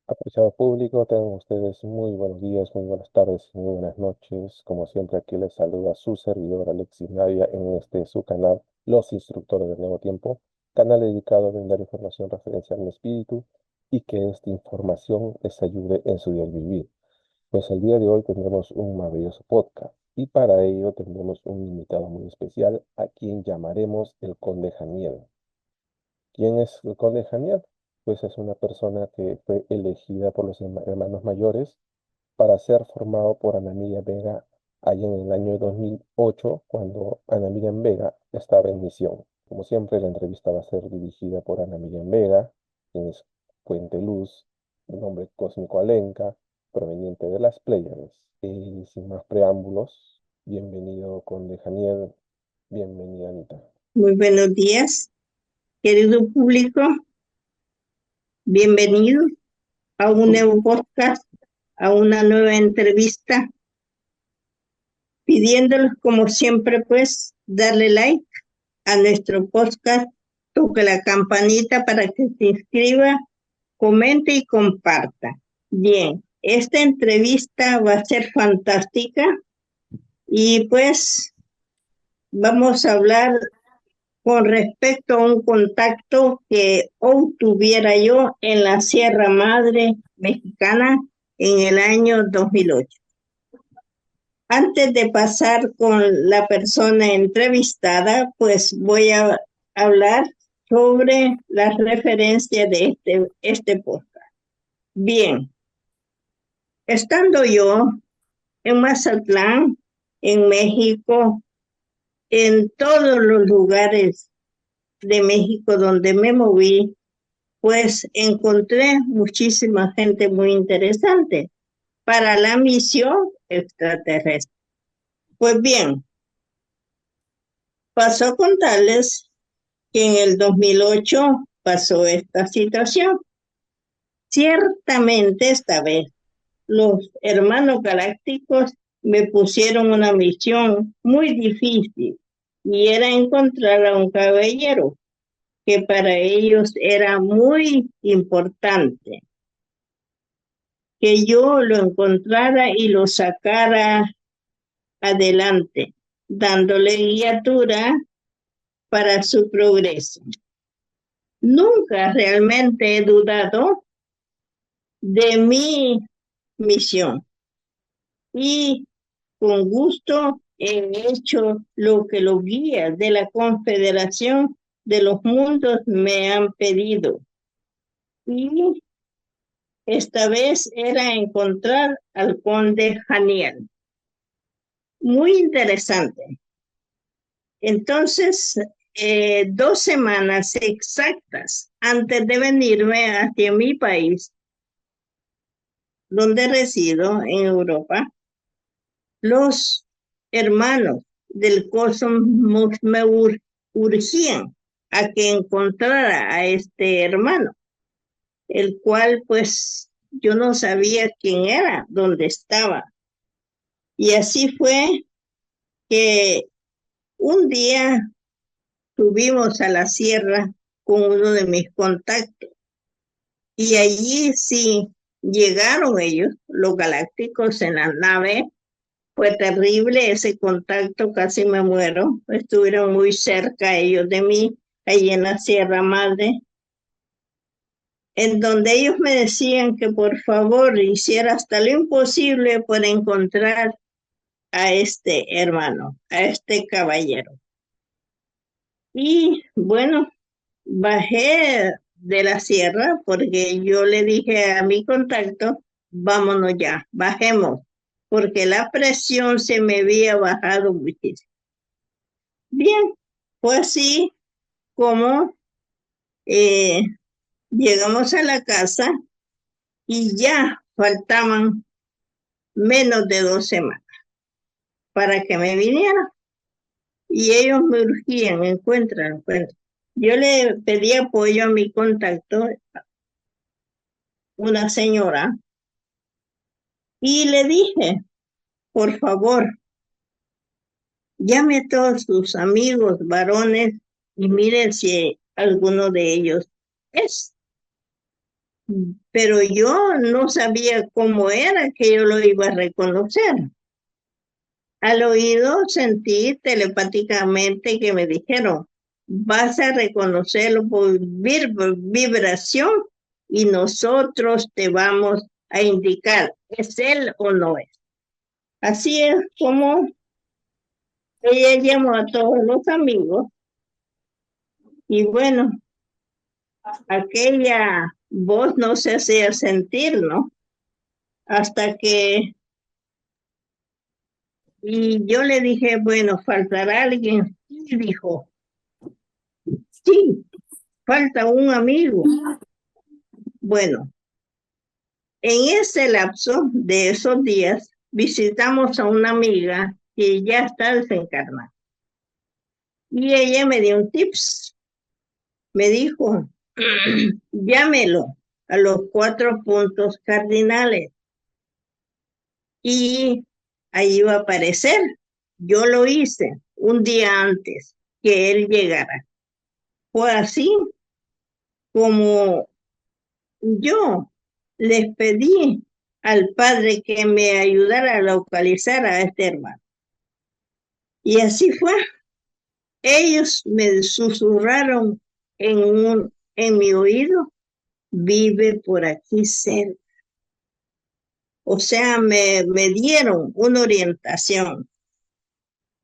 Apreciado público, tengan ustedes muy buenos días, muy buenas tardes, muy buenas noches. Como siempre, aquí les saluda su servidor Alexis Navia en su canal Los Instructores del Nuevo Tiempo, canal dedicado a brindar información referencial al espíritu y que esta información les ayude en su diario vivir. Pues el día de hoy tendremos un maravilloso podcast y para ello tendremos un invitado muy especial a quien llamaremos el Conde Janiel. ¿Quién es el conde Janiel? Pues es una persona que fue elegida por los hermanos mayores para ser formado por Ana Miriam Vega allá en el año 2008, cuando Ana Miriam Vega estaba en misión. Como siempre, la entrevista va a ser dirigida por Ana Miriam Vega, quien es Fuente Luz, de nombre cósmico Alenka, proveniente de las Pléyades. Y sin más preámbulos, bienvenido, conde Janiel, bienvenida, Anita. Muy buenos días, querido público. Bienvenido a un nuevo podcast, a una nueva entrevista. Pidiéndolos, como siempre, pues, darle like a nuestro podcast, toque la campanita para que se inscriba, comente y comparta. Bien, esta entrevista va a ser fantástica y pues vamos a hablar con respecto a un contacto que obtuviera yo en la Sierra Madre Mexicana en el año 2008. Antes de pasar con la persona entrevistada, pues voy a hablar sobre las referencias de este podcast. Bien, estando yo en Mazatlán, en México, en todos los lugares de México donde me moví, pues encontré muchísima gente muy interesante para la misión extraterrestre. Pues bien, pasó con contarles que en el 2008 pasó esta situación. Ciertamente esta vez los hermanos galácticos me pusieron una misión muy difícil y era encontrar a un caballero que para ellos era muy importante que yo lo encontrara y lo sacara adelante, dándole guiatura para su progreso. Nunca realmente he dudado de mi misión y con gusto he hecho lo que los guías de la Confederación de los Mundos me han pedido. Y esta vez era encontrar al conde Janiel. Muy interesante. Entonces, 2 semanas exactas antes de venirme hacia mi país, donde resido en Europa, los hermanos del cosmos me urgían a que encontrara a este hermano, el cual pues yo no sabía quién era, dónde estaba. Y así fue que un día subimos a la sierra con uno de mis contactos y allí sí llegaron ellos, los galácticos, en la nave. Fue terrible ese contacto, casi me muero. Estuvieron muy cerca ellos de mí, allí en la Sierra Madre, en donde ellos me decían que por favor hiciera hasta lo imposible por encontrar a este hermano, a este caballero. Y bueno, bajé de la sierra porque yo le dije a mi contacto, vámonos ya, bajemos, porque la presión se me había bajado muchísimo. Bien, fue así como eh, llegamos a la casa y ya faltaban menos de 2 semanas para que me viniera. Y ellos me urgían, encuentra. Yo le pedí apoyo a mi contacto, una señora, y le dije, por favor, llame a todos sus amigos varones y miren si alguno de ellos es. pero yo no sabía cómo era que yo lo iba a reconocer. Al oído sentí telepáticamente que me dijeron, vas a reconocerlo por vibración y nosotros te vamos a indicar, ¿es él o no es? Así es como ella llamó a todos los amigos y bueno, aquella voz no se hacía sentir, ¿no? Hasta que, y yo le dije, bueno, ¿faltará alguien? Y dijo, sí, falta un amigo. Bueno, en ese lapso de esos días visitamos a una amiga que ya está desencarnada. Y ella me dio un tips, me dijo, llámelo a los 4 puntos cardinales y ahí va a aparecer. Yo lo hice un día antes que él llegara. Fue así como yo les pedí al padre que me ayudara a localizar a este hermano. Y así fue. Ellos me susurraron en mi oído, vive por aquí cerca. O sea, me dieron una orientación.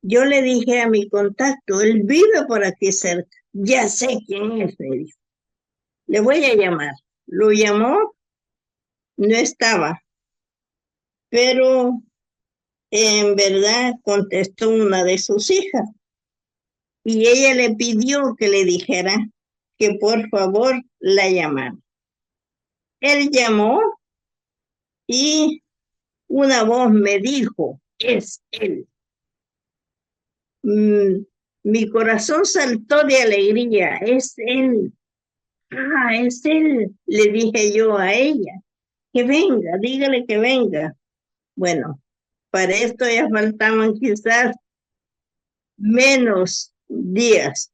Yo le dije a mi contacto, él vive por aquí cerca. Ya sé quién es, me dijo. Le voy a llamar. Lo llamó, no estaba, pero en verdad contestó una de sus hijas. Y ella le pidió que le dijera que por favor la llamara. Él llamó y una voz me dijo, es él. Mm, mi corazón saltó de alegría, es él. Ah, es él, le dije yo a ella, que venga, dígale que venga. Bueno, para esto ya faltaban quizás menos días.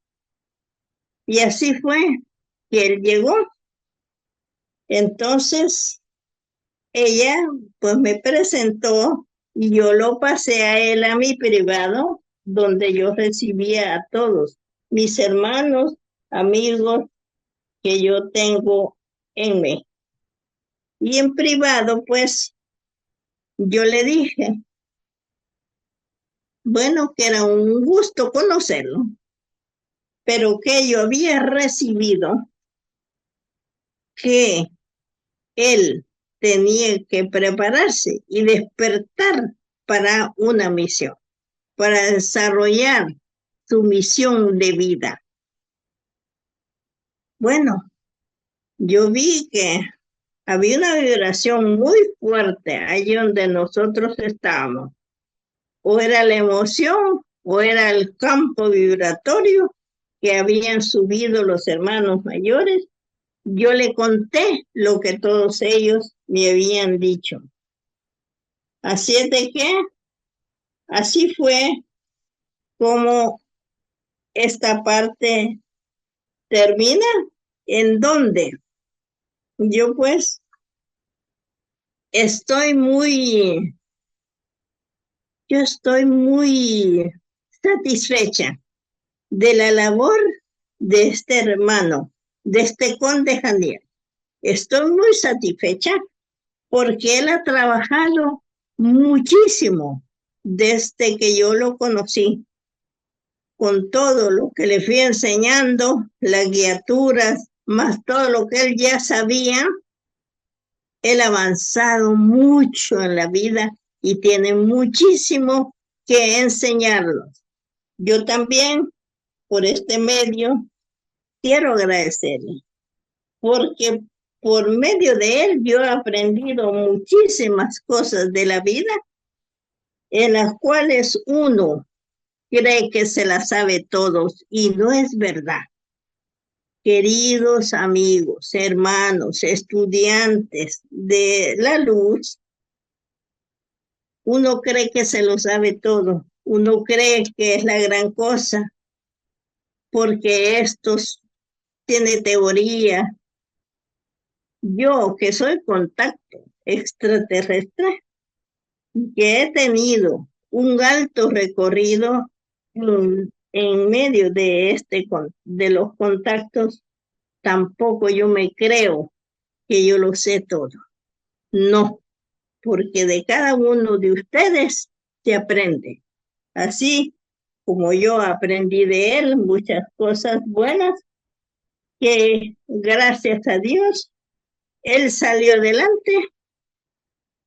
Y así fue que él llegó. Entonces, ella pues me presentó y yo lo pasé a él a mi privado, donde yo recibía a todos mis hermanos, amigos que yo tengo en mí. Y en privado, pues, yo le dije, bueno, que era un gusto conocerlo, pero que yo había recibido que él tenía que prepararse y despertar para una misión, para desarrollar su misión de vida. Bueno, yo vi que había una vibración muy fuerte allí donde nosotros estábamos. O era la emoción o era el campo vibratorio que habían subido los hermanos mayores. Yo le conté lo que todos ellos me habían dicho. Así es de que así fue como esta parte termina, en donde yo pues estoy muy, yo estoy muy satisfecha de la labor de este hermano, de este conde Janiel. Estoy muy satisfecha porque él ha trabajado muchísimo desde que yo lo conocí, con todo lo que le fui enseñando, las guiaturas, más todo lo que él ya sabía. Él ha avanzado mucho en la vida y tiene muchísimo que enseñarnos. Yo también, por este medio, quiero agradecerle, porque por medio de él yo he aprendido muchísimas cosas de la vida en las cuales uno cree que se las sabe todos y no es verdad. Queridos amigos, hermanos, estudiantes de la luz, uno cree que se lo sabe todo, uno cree que es la gran cosa, porque estos tiene teoría, Yo que soy contacto extraterrestre, que he tenido un alto recorrido en medio de de los contactos, tampoco yo me creo que yo lo sé todo. No, porque de cada uno de ustedes se aprende. Así como yo aprendí de él muchas cosas buenas, que gracias a Dios, él salió adelante,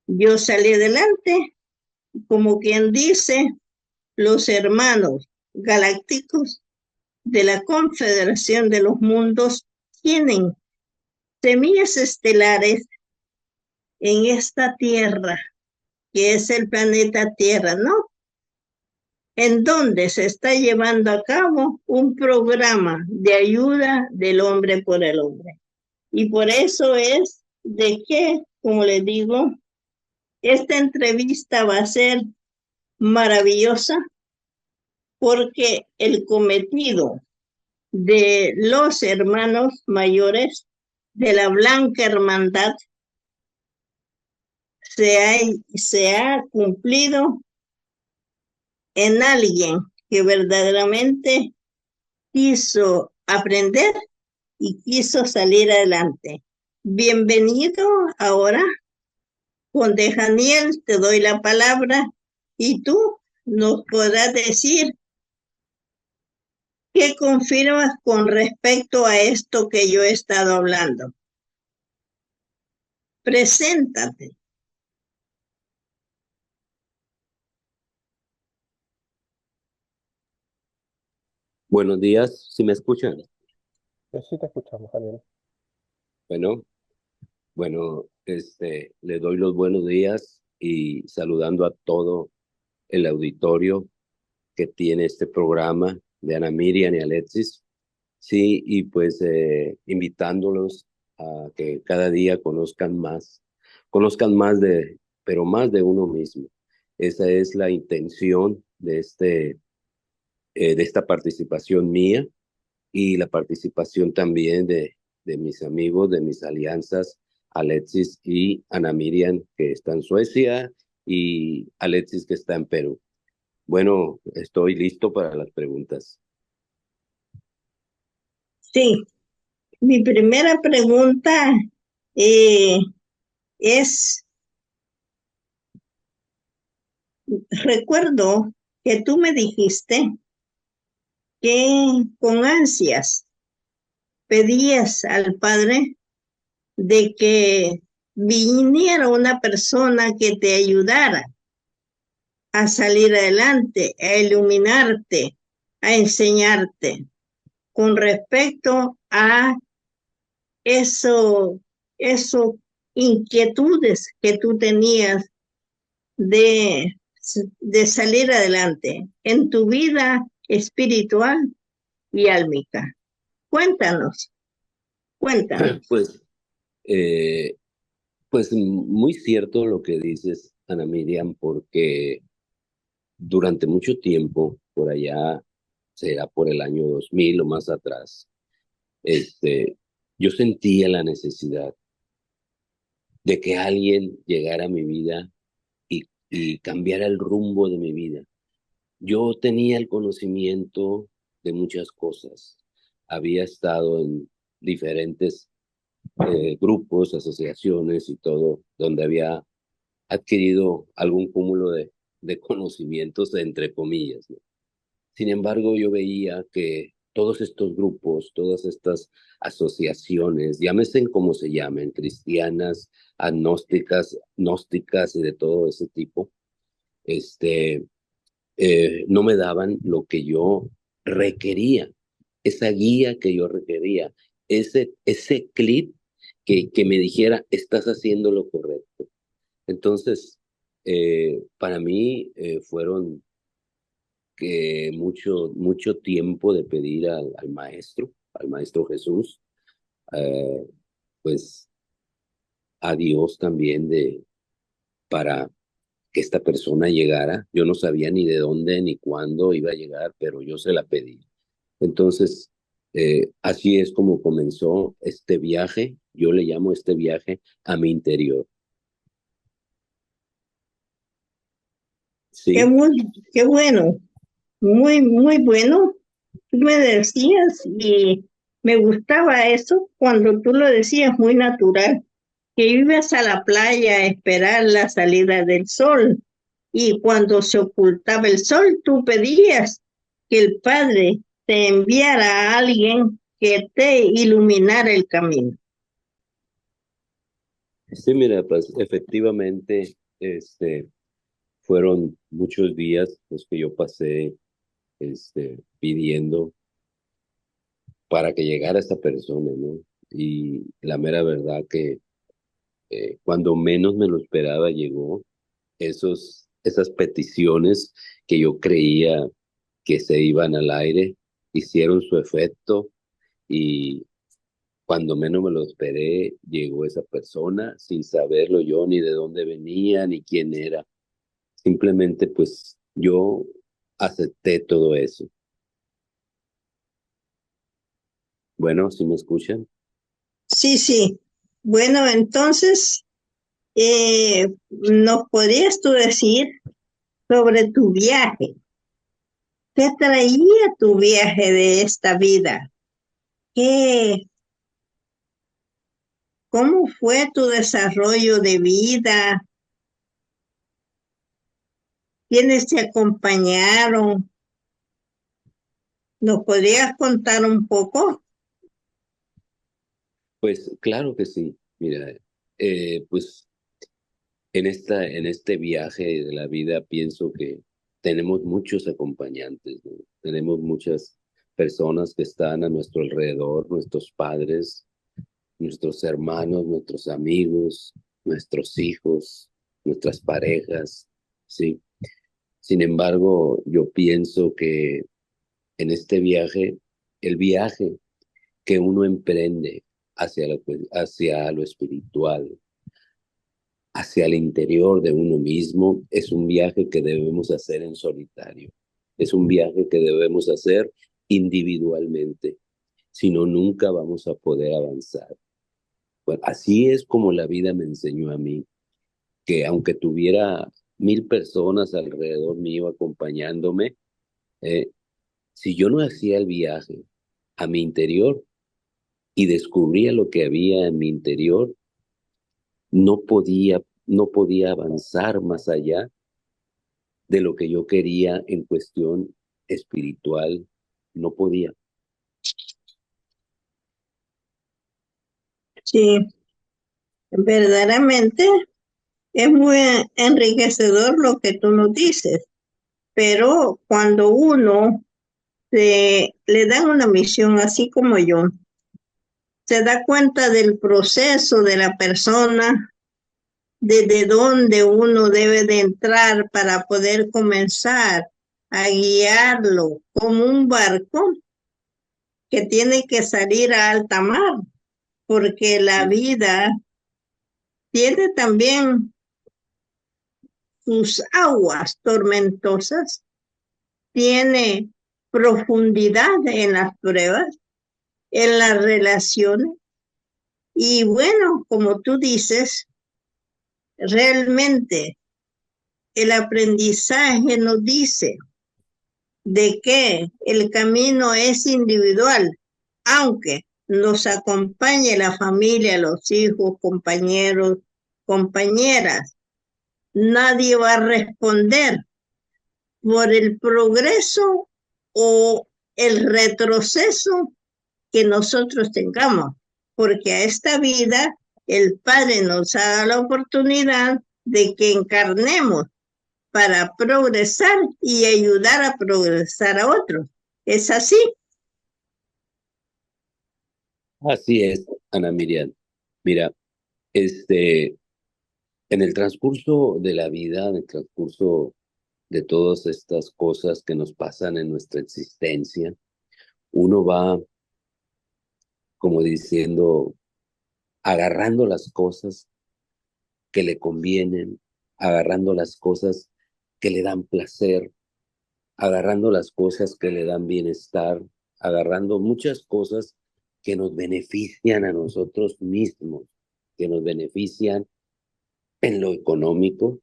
yo salí adelante, como quien dice, los hermanos galácticos de la Confederación de los Mundos tienen semillas estelares en esta Tierra, que es el planeta Tierra, ¿no? En donde se está llevando a cabo un programa de ayuda del hombre por el hombre. Y por eso es de que, como les digo, esta entrevista va a ser maravillosa porque el cometido de los hermanos mayores de la Blanca Hermandad se ha, se ha cumplido en alguien que verdaderamente quiso aprender y quiso salir adelante. Bienvenido ahora, Conde Janiel, te doy la palabra y tú nos podrás decir qué confirmas con respecto a esto que yo he estado hablando. Preséntate. Buenos días, ¿sí me escuchan? Sí te escuchamos, Daniel. Bueno, le doy los buenos días y saludando a todo el auditorio que tiene este programa de Ana Miriam y Alexis. Sí, y pues invitándolos a que cada día conozcan más pero más de uno mismo. Esa es la intención de esta participación mía y la participación también de mis amigos, de mis alianzas, Alexis y Ana Miriam, que está en Suecia, y Alexis, que está en Perú. Bueno, estoy listo para las preguntas. Sí, mi primera pregunta eh, es, recuerdo que tú me dijiste que con ansias pedías al Padre de que viniera una persona que te ayudara a salir adelante, a iluminarte, a enseñarte con respecto a eso, eso inquietudes que tú tenías de, de salir adelante en tu vida espiritual y álmica. Cuéntanos, cuéntanos. Pues, eh, pues muy cierto lo que dices, Ana Miriam, porque durante mucho tiempo, por allá, será por el año 2000 o más atrás, yo sentía la necesidad de que alguien llegara a mi vida y cambiara el rumbo de mi vida. Yo tenía el conocimiento de muchas cosas. Había estado en diferentes grupos, asociaciones y todo, donde había adquirido algún cúmulo de conocimientos, entre comillas, ¿no? Sin embargo, yo veía que todos estos grupos, todas estas asociaciones, llámese como se llamen, cristianas, agnósticas, gnósticas y de todo ese tipo, este, no me daban lo que yo requería, esa guía que yo requería, ese clip que me dijera, estás haciendo lo correcto. Entonces, para mí fueron que mucho tiempo de pedir al maestro Jesús, eh, pues a Dios también para que esta persona llegara. Yo no sabía ni de dónde ni cuándo iba a llegar, pero yo se la pedí. Entonces, Así es como comenzó este viaje. Yo le llamo este viaje a mi interior. Qué, ¿Sí? muy, qué bueno, muy, muy bueno. Tú me decías y me gustaba eso cuando tú lo decías muy natural, que ibas a la playa a esperar la salida del sol y cuando se ocultaba el sol tú pedías que el Padre te enviara a alguien que te iluminara el camino. Sí, mira, pues efectivamente, fueron muchos días los que yo pasé, pidiendo para que llegara esta persona, ¿no? Y la mera verdad que cuando menos me lo esperaba llegó. Esas peticiones que yo creía que se iban al aire hicieron su efecto y cuando menos me lo esperé llegó esa persona sin saberlo yo ni de dónde venía ni quién era. Simplemente pues yo acepté todo eso. Bueno, ¿si me escuchan? Sí, sí. Bueno, entonces, ¿nos podrías tú decir sobre tu viaje? ¿Qué traía tu viaje de esta vida? ¿Qué, cómo fue tu desarrollo de vida? ¿Quiénes te acompañaron? ¿Nos podrías contar un poco? Pues claro que sí. Mira, pues en este viaje de la vida pienso que tenemos muchos acompañantes, ¿no? Tenemos muchas personas que están a nuestro alrededor, nuestros padres, nuestros hermanos, nuestros amigos, nuestros hijos, nuestras parejas, ¿sí? Sin embargo, yo pienso que en este viaje, el viaje que uno emprende hacia lo espiritual, hacia el interior de uno mismo, es un viaje que debemos hacer en solitario. Es un viaje que debemos hacer individualmente, si no, nunca vamos a poder avanzar. Bueno, así es como la vida me enseñó a mí, que aunque tuviera 1000 personas alrededor mío acompañándome, eh, si yo no hacía el viaje a mi interior y descubría lo que había en mi interior, no podía avanzar más allá de lo que yo quería en cuestión espiritual, no podía. Sí, verdaderamente es muy enriquecedor lo que tú nos dices, pero cuando uno le dan una misión así como yo, se da cuenta del proceso de la persona, desde dónde uno debe de entrar para poder comenzar a guiarlo como un barco que tiene que salir a alta mar, porque la Sí, vida tiene también sus aguas tormentosas, tiene profundidad en las pruebas, en las relaciones. Y bueno, como tú dices, realmente el aprendizaje nos dice de que el camino es individual, aunque nos acompañe la familia, los hijos, compañeros, compañeras. Nadie va a responder por el progreso o el retroceso que nosotros tengamos, porque a esta vida el Padre nos ha dado la oportunidad de que encarnemos para progresar y ayudar a progresar a otros. ¿Es así? así es, Ana Miriam. Mira, este, en el transcurso de la vida, en el transcurso de todas estas cosas que nos pasan en nuestra existencia, uno va, como diciendo, agarrando las cosas que le convienen, agarrando las cosas que le dan placer, agarrando las cosas que le dan bienestar, agarrando muchas cosas que nos benefician a nosotros mismos, que nos benefician en lo económico,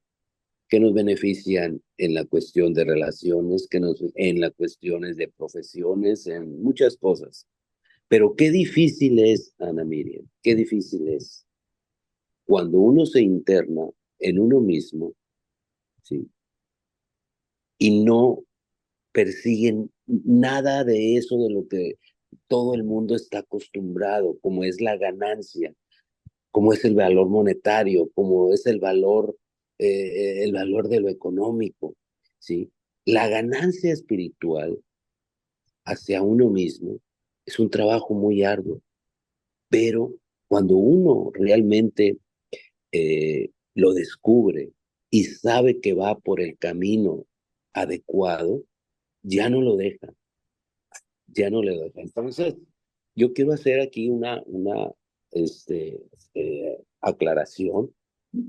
que nos benefician en la cuestión de relaciones, en las cuestiones de profesiones, en muchas cosas. Pero qué difícil es, Ana Miriam, qué difícil es cuando uno se interna en uno mismo, ¿sí? Y no persiguen nada de eso de lo que todo el mundo está acostumbrado, como es la ganancia, como es el valor monetario, como es el valor de lo económico, ¿sí? La ganancia espiritual hacia uno mismo es un trabajo muy arduo, pero cuando uno realmente lo descubre y sabe que va por el camino adecuado, ya no lo deja, ya no le deja. Entonces, yo quiero hacer aquí una aclaración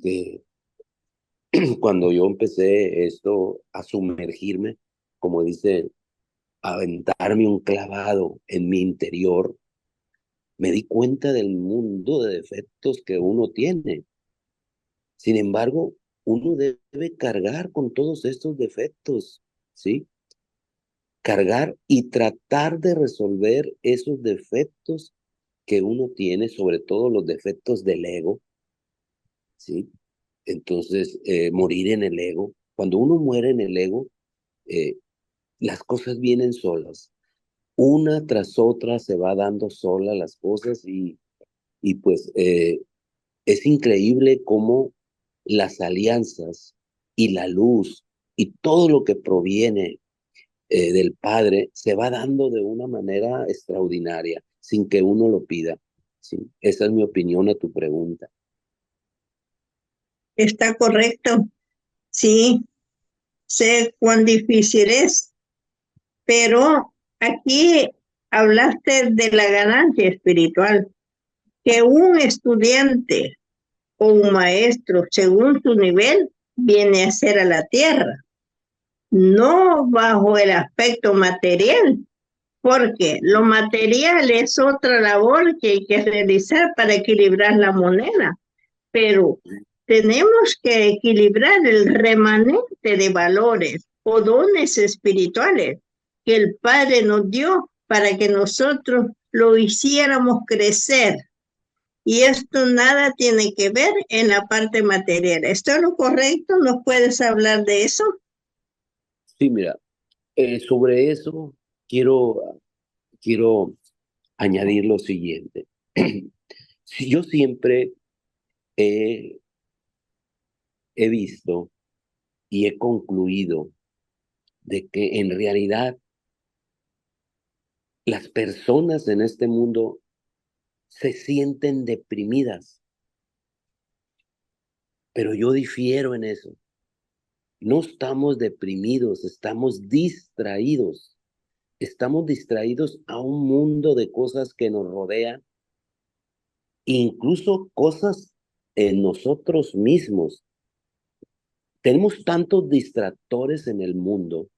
que cuando yo empecé esto a sumergirme, como dice, a aventarme un clavado en mi interior, me di cuenta del mundo de defectos que uno tiene. Sin embargo, uno debe cargar con todos estos defectos, ¿sí? Cargar y tratar de resolver esos defectos que uno tiene, sobre todo los defectos del ego, ¿sí? Entonces, morir en el ego. Cuando uno muere en el ego, eh, las cosas vienen solas. Una tras otra se va dando sola las cosas y pues es increíble cómo las alianzas y la luz y todo lo que proviene del Padre se va dando de una manera extraordinaria, sin que uno lo pida. ¿Sí? Esa es mi opinión a tu pregunta. Está correcto. Sí, sé cuán difícil es, pero aquí hablaste de la ganancia espiritual, que un estudiante o un maestro, según su nivel, viene a ser a la tierra, no bajo el aspecto material, porque lo material es otra labor que hay que realizar para equilibrar la moneda, pero tenemos que equilibrar el remanente de valores o dones espirituales que el Padre nos dio para que nosotros lo hiciéramos crecer. Y esto nada tiene que ver en la parte material. ¿Esto es lo correcto? ¿Nos puedes hablar de eso? Sí, mira, sobre eso quiero añadir lo siguiente. Si yo siempre he, he visto y he concluido de que en realidad las personas en este mundo se sienten deprimidas, pero yo difiero en eso. No estamos deprimidos, estamos distraídos. Estamos distraídos a un mundo de cosas que nos rodean, incluso cosas en nosotros mismos. Tenemos tantos distractores en el mundo,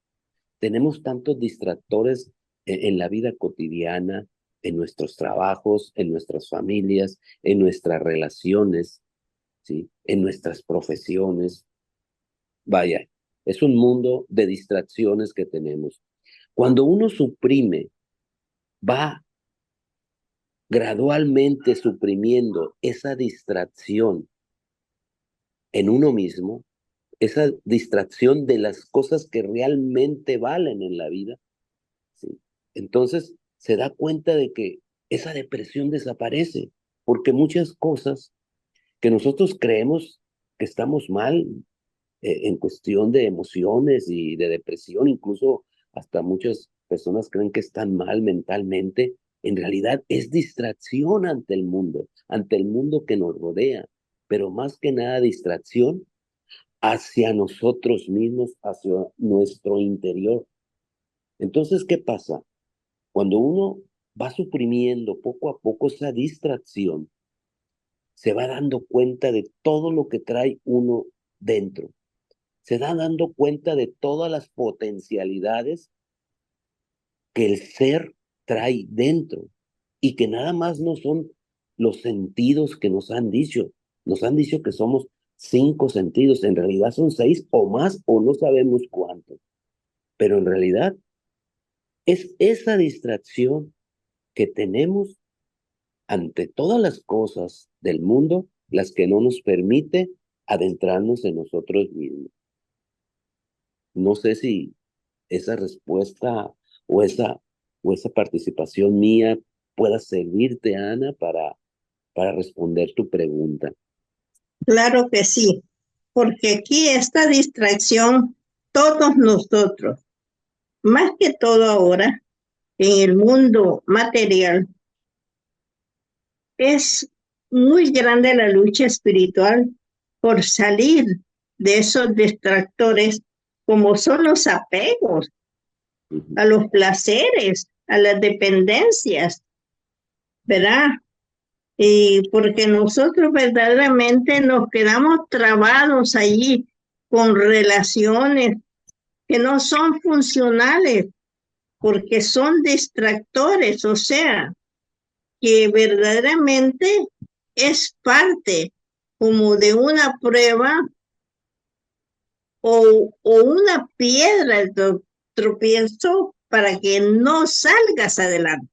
tenemos tantos distractores en la vida cotidiana, en nuestros trabajos, en nuestras familias, en nuestras relaciones, ¿sí? En nuestras profesiones. Vaya, es un mundo de distracciones que tenemos. Cuando uno suprime, va gradualmente suprimiendo esa distracción en uno mismo, esa distracción de las cosas que realmente valen en la vida, ¿sí? Entonces se da cuenta de que esa depresión desaparece, porque muchas cosas que nosotros creemos que estamos mal en cuestión de emociones y de depresión, incluso hasta muchas personas creen que están mal mentalmente, en realidad es distracción ante el mundo que nos rodea, pero más que nada distracción hacia nosotros mismos, hacia nuestro interior. Entonces, ¿qué pasa? Cuando uno va suprimiendo poco a poco esa distracción, se va dando cuenta de todo lo que trae uno dentro. Se da dando cuenta de todas las potencialidades que el ser trae dentro y que nada más no son los sentidos que nos han dicho. Nos han dicho que somos 5 sentidos, en realidad son 6 o más o no sabemos cuántos, pero en realidad es esa distracción que tenemos ante todas las cosas del mundo las que no nos permite adentrarnos en nosotros mismos. No sé si esa respuesta o esa participación mía pueda servirte, Ana, para responder tu pregunta. Claro que sí, porque aquí esta distracción, todos nosotros, más que todo ahora, en el mundo material, es muy grande la lucha espiritual por salir de esos distractores como son los apegos a los placeres, a las dependencias, ¿verdad? Y porque nosotros verdaderamente nos quedamos trabados allí con relaciones que no son funcionales, porque son distractores, o sea, que verdaderamente es parte como de una prueba o una piedra de tropiezo para que no salgas adelante.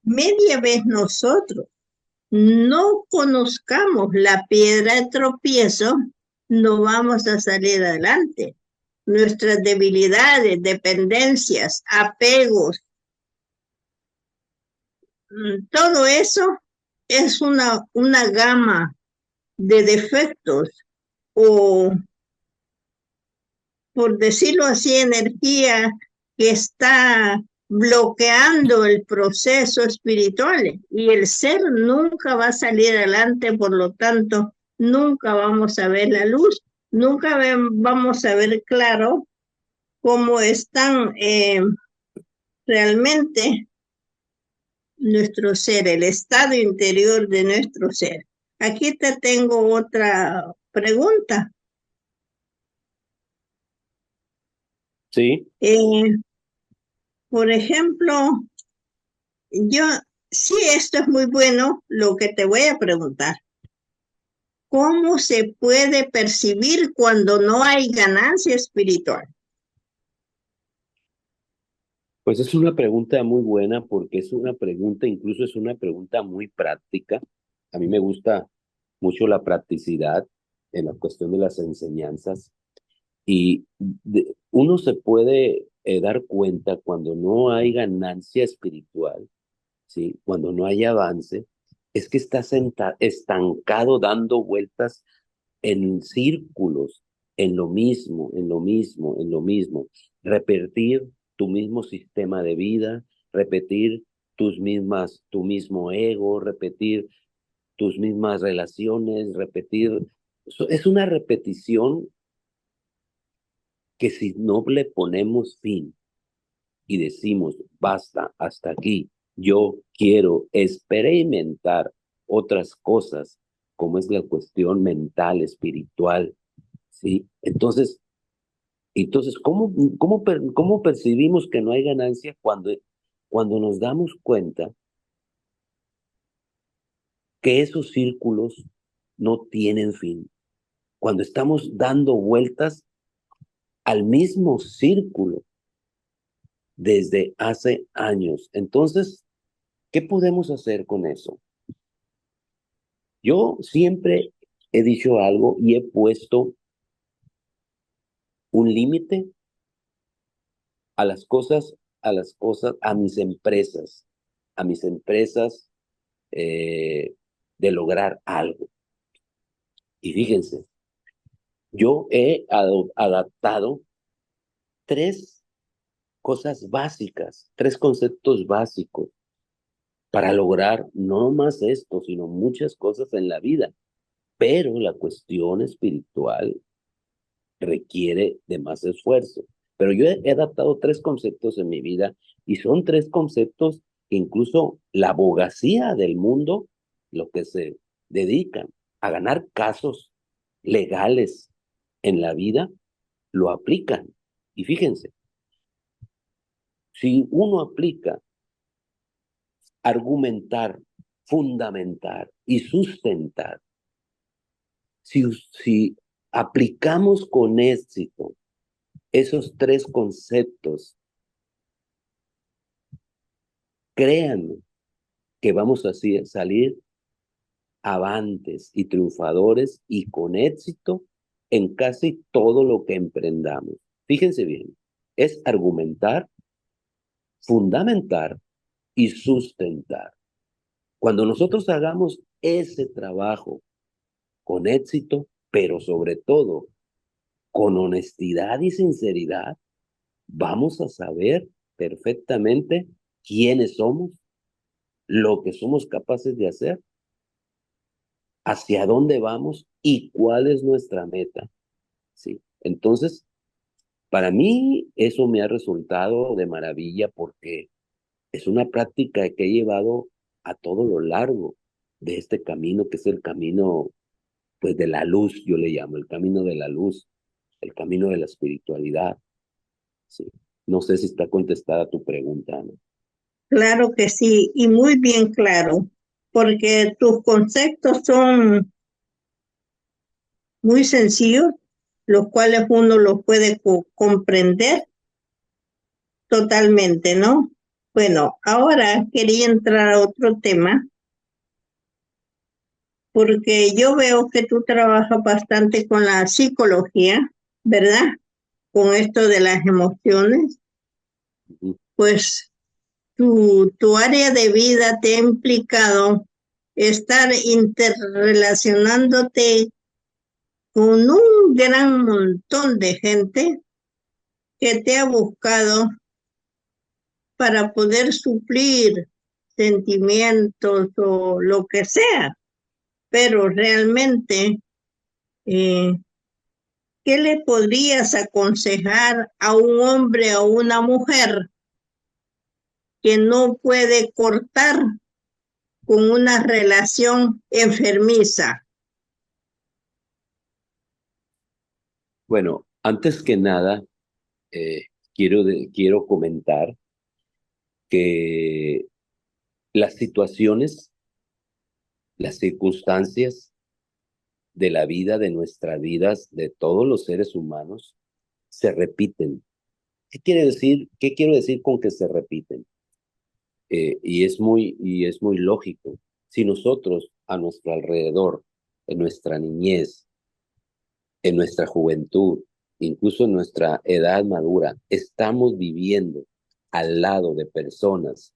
Media vez nosotros no conozcamos la piedra de tropiezo, no vamos a salir adelante. Nuestras debilidades, dependencias, apegos, todo eso es una gama de defectos o, por decirlo así, energía que está bloqueando el proceso espiritual y el ser nunca va a salir adelante, por lo tanto, nunca vamos a ver la luz, nunca vamos a ver claro cómo están realmente nuestro ser, el estado interior de nuestro ser. Aquí te tengo otra pregunta. Sí, Por ejemplo, yo, sí, esto es muy bueno, lo que te voy a preguntar. ¿Cómo se puede percibir cuando no hay ganancia espiritual? pues es una pregunta muy buena porque es una pregunta, incluso es una pregunta muy práctica. A mí me gusta mucho la practicidad en la cuestión de las enseñanzas y uno se puede dar cuenta cuando no hay ganancia espiritual, ¿sí? Cuando no hay avance, es que estás estancado dando vueltas en círculos, en lo mismo, en lo mismo, en lo mismo. Repetir tu mismo sistema de vida, repetir tu mismo ego, repetir tus mismas relaciones, repetir. Es una repetición que si no le ponemos fin y decimos, basta, hasta aquí, yo quiero experimentar otras cosas, como es la cuestión mental, espiritual, ¿sí? Entonces ¿cómo percibimos que no hay ganancia cuando nos damos cuenta que esos círculos no tienen fin? Cuando estamos dando vueltas al mismo círculo desde hace años. Entonces, ¿qué podemos hacer con eso? Yo siempre he dicho algo y he puesto un límite a mis empresas de lograr algo. Y fíjense, yo he adaptado 3 cosas básicas, 3 conceptos básicos para lograr no más esto, sino muchas cosas en la vida. Pero la cuestión espiritual requiere de más esfuerzo. Pero yo he adaptado 3 conceptos en mi vida y son 3 conceptos que incluso la abogacía del mundo, lo que se dedican a ganar casos legales en la vida, lo aplican. Y fíjense, si uno aplica argumentar, fundamentar y sustentar, si aplicamos con éxito esos tres conceptos, créanme que vamos a salir avantes y triunfadores y con éxito en casi todo lo que emprendamos. Fíjense bien, es argumentar, fundamentar y sustentar. Cuando nosotros hagamos ese trabajo con éxito, pero sobre todo con honestidad y sinceridad, vamos a saber perfectamente quiénes somos, lo que somos capaces de hacer, hacia dónde vamos y cuál es nuestra meta. ¿Sí? Entonces, para mí eso me ha resultado de maravilla porque es una práctica que he llevado a todo lo largo de este camino, que es el camino, pues, de la luz, yo le llamo, el camino de la luz, el camino de la espiritualidad. ¿Sí? No sé si está contestada tu pregunta, Ana. Claro que sí, y muy bien claro, porque tus conceptos son muy sencillos, los cuales uno los puede comprender totalmente, ¿no? Bueno, ahora quería entrar a otro tema, porque yo veo que tú trabajas bastante con la psicología, ¿verdad? Con esto de las emociones, Ujú. pues tu área de vida te ha implicado estar interrelacionándote con un gran montón de gente que te ha buscado para poder suplir sentimientos o lo que sea. Pero realmente, eh, ¿qué le podrías aconsejar a un hombre o una mujer que no puede cortar con una relación enfermiza? Bueno, antes que nada, quiero comentar que las situaciones, las circunstancias de la vida, de nuestras vidas, de todos los seres humanos, se repiten. ¿Qué quiere decir? ¿Qué quiero decir con que se repiten? Y es muy lógico. Si nosotros a nuestro alrededor, en nuestra niñez, en nuestra juventud, incluso en nuestra edad madura, estamos viviendo al lado de personas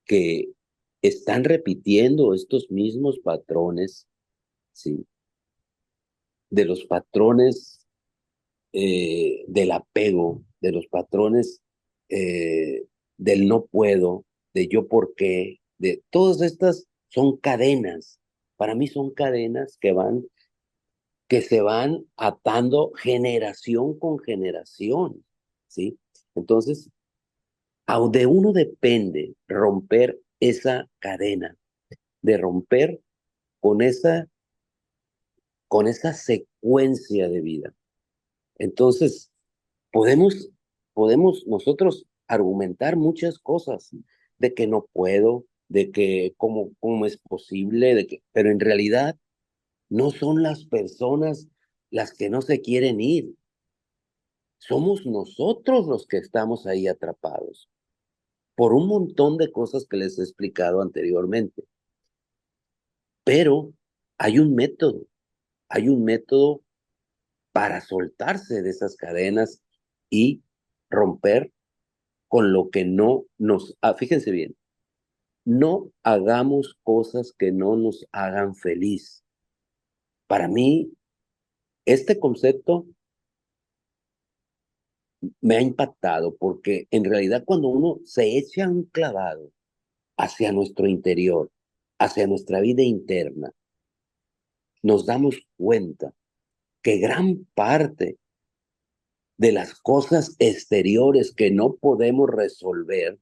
que están repitiendo estos mismos patrones, ¿sí? De los patrones del apego, de los patrones del no puedo, de yo por qué, de todas estas son cadenas. Para mí son cadenas que se van atando generación con generación, ¿sí? Entonces, de uno depende romper esa cadena, de romper con con esa secuencia de vida. Entonces, podemos, podemos nosotros argumentar muchas cosas de que no puedo, de que cómo es posible, pero en realidad no son las personas las que no se quieren ir, somos nosotros los que estamos ahí atrapados por un montón de cosas que les he explicado anteriormente. Pero hay un método para soltarse de esas cadenas y romper con lo que no nos... fíjense bien, no hagamos cosas que no nos hagan feliz. Para mí, este concepto me ha impactado porque en realidad cuando uno se echa un clavado hacia nuestro interior, hacia nuestra vida interna, nos damos cuenta que gran parte de las cosas exteriores que no podemos resolver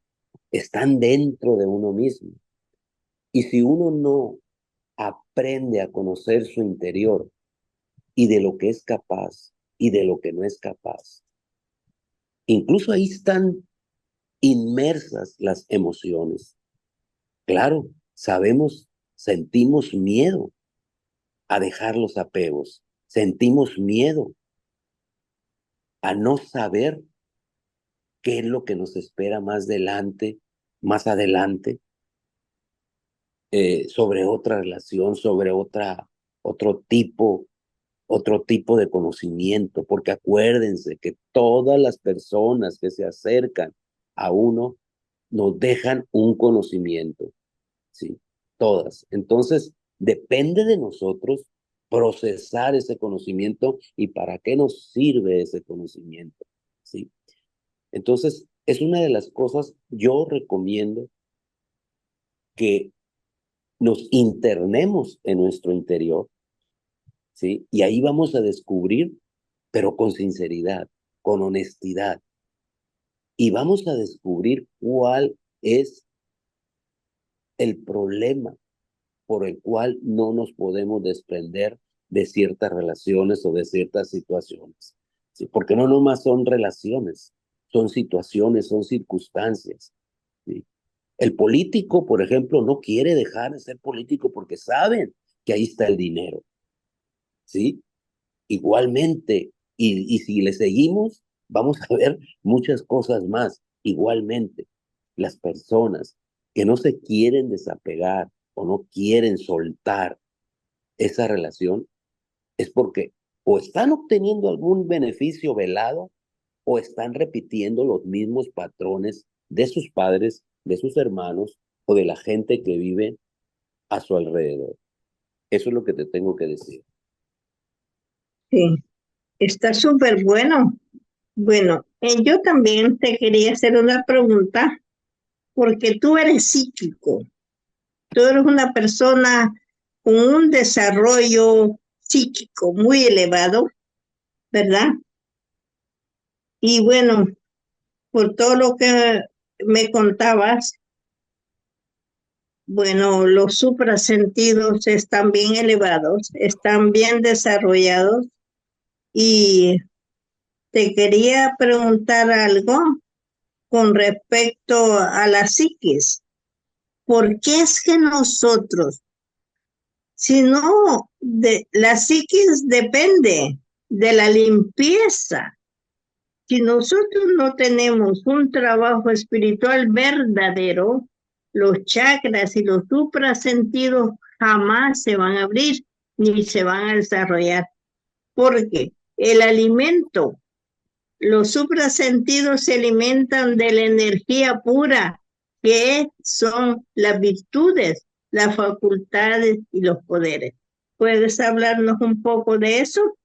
están dentro de uno mismo. Y si uno no aprende a conocer su interior y de lo que es capaz y de lo que no es capaz, incluso ahí están inmersas las emociones. Claro, sabemos, sentimos miedo a dejar los apegos, sentimos miedo a no saber qué es lo que nos espera más adelante, sobre otra relación, sobre otro tipo, otro tipo de conocimiento, porque acuérdense que todas las personas que se acercan a uno nos dejan un conocimiento, ¿sí? Todas. Entonces, depende de nosotros procesar ese conocimiento y para qué nos sirve ese conocimiento, ¿sí? Entonces, es una de las cosas, yo recomiendo que nos internemos en nuestro interior, ¿sí? Y ahí vamos a descubrir, pero con sinceridad, con honestidad, y vamos a descubrir cuál es el problema por el cual no nos podemos desprender de ciertas relaciones o de ciertas situaciones, ¿sí? Porque no nomás son relaciones, son situaciones, son circunstancias, ¿sí? El político, por ejemplo, no quiere dejar de ser político porque saben que ahí está el dinero, ¿sí? Igualmente, y si le seguimos, vamos a ver muchas cosas más. Igualmente, las personas que no se quieren desapegar o no quieren soltar esa relación es porque o están obteniendo algún beneficio velado o están repitiendo los mismos patrones de sus padres, de sus hermanos o de la gente que vive a su alrededor. Eso es lo que te tengo que decir. Sí, está súper bueno. Bueno, yo también te quería hacer una pregunta, porque tú eres psíquico, tú eres una persona con un desarrollo psíquico muy elevado, ¿verdad? Y bueno, por todo lo que me contabas, bueno, los suprasentidos están bien elevados, están bien desarrollados y te quería preguntar algo con respecto a la psiquis. ¿Por qué es que nosotros, si no, de la psiquis depende de la limpieza? Si nosotros no tenemos un trabajo espiritual verdadero, los chakras y los suprasentidos jamás se van a abrir ni se van a desarrollar, porque el alimento, los suprasentidos se alimentan de la energía pura, que son las virtudes, las facultades y los poderes. ¿Puedes hablarnos un poco de eso?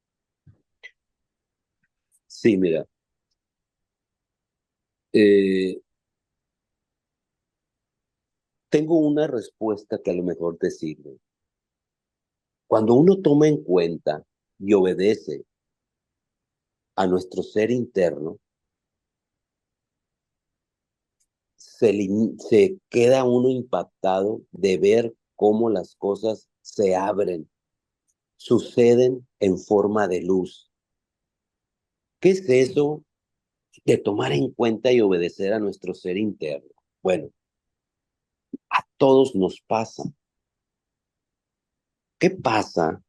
Sí, mira, eh, tengo una respuesta que a lo mejor te sirve. Cuando uno toma en cuenta y obedece a nuestro ser interno, se queda uno impactado de ver cómo las cosas se abren, suceden en forma de luz. ¿Qué es eso de tomar en cuenta y obedecer a nuestro ser interno? Bueno, a todos nos pasa. ¿Qué pasa?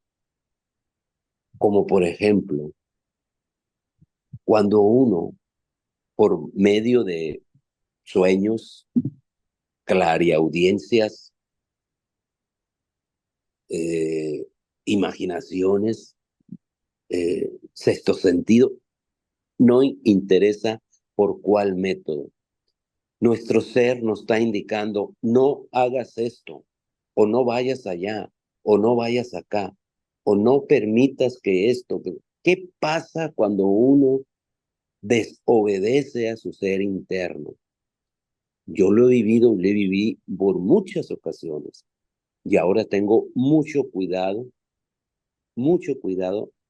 Como por ejemplo, cuando uno, por medio de sueños, clariaudiencias, eh, imaginaciones, sexto sentido, no interesa por cuál método. Nuestro ser nos está indicando, no hagas esto, o no vayas allá, o no vayas acá, o no permitas que esto. ¿Qué pasa cuando uno desobedece a su ser interno? Yo lo he vivido, lo viví por muchas ocasiones y ahora tengo mucho cuidado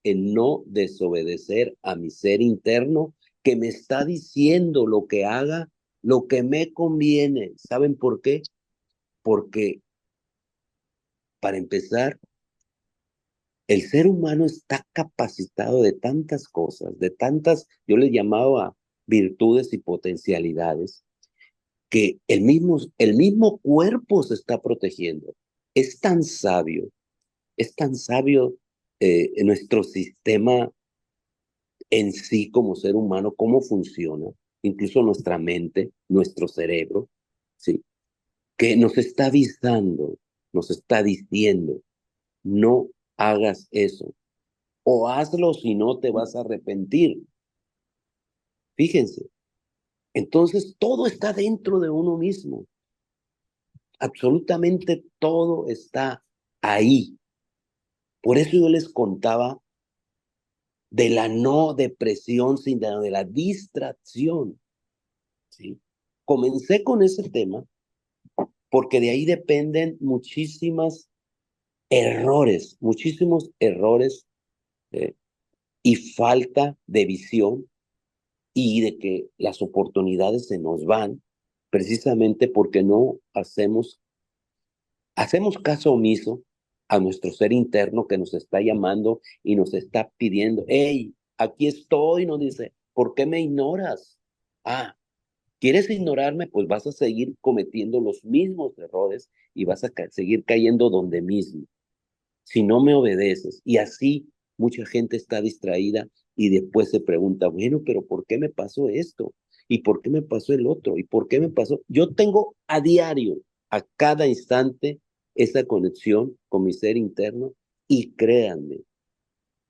en no desobedecer a mi ser interno que me está diciendo lo que haga, lo que me conviene. ¿Saben por qué? Porque, para empezar, el ser humano está capacitado de tantas cosas, de tantas, yo le llamaba virtudes y potencialidades, que el mismo cuerpo se está protegiendo. Es tan sabio, es tan sabio nuestro sistema en sí como ser humano, cómo funciona, incluso nuestra mente, nuestro cerebro, ¿sí? Que nos está avisando, nos está diciendo, no hagas eso, o hazlo si no te vas a arrepentir. Fíjense, entonces todo está dentro de uno mismo, absolutamente todo está ahí. Por eso yo les contaba de la no depresión, sino de la distracción, ¿sí? Comencé con ese tema porque de ahí dependen muchísimos errores eh, y falta de visión y de que las oportunidades se nos van precisamente porque no hacemos caso omiso a nuestro ser interno que nos está llamando y nos está pidiendo, hey, aquí estoy, nos dice, ¿por qué me ignoras? Ah, ¿quieres ignorarme? Pues vas a seguir cometiendo los mismos errores y vas a seguir cayendo donde mismo, si no me obedeces. Y así mucha gente está distraída y después se pregunta, bueno, pero ¿por qué me pasó esto? ¿Y por qué me pasó el otro? ¿Y por qué me pasó? Yo tengo a diario, a cada instante, esa conexión con mi ser interno y créanme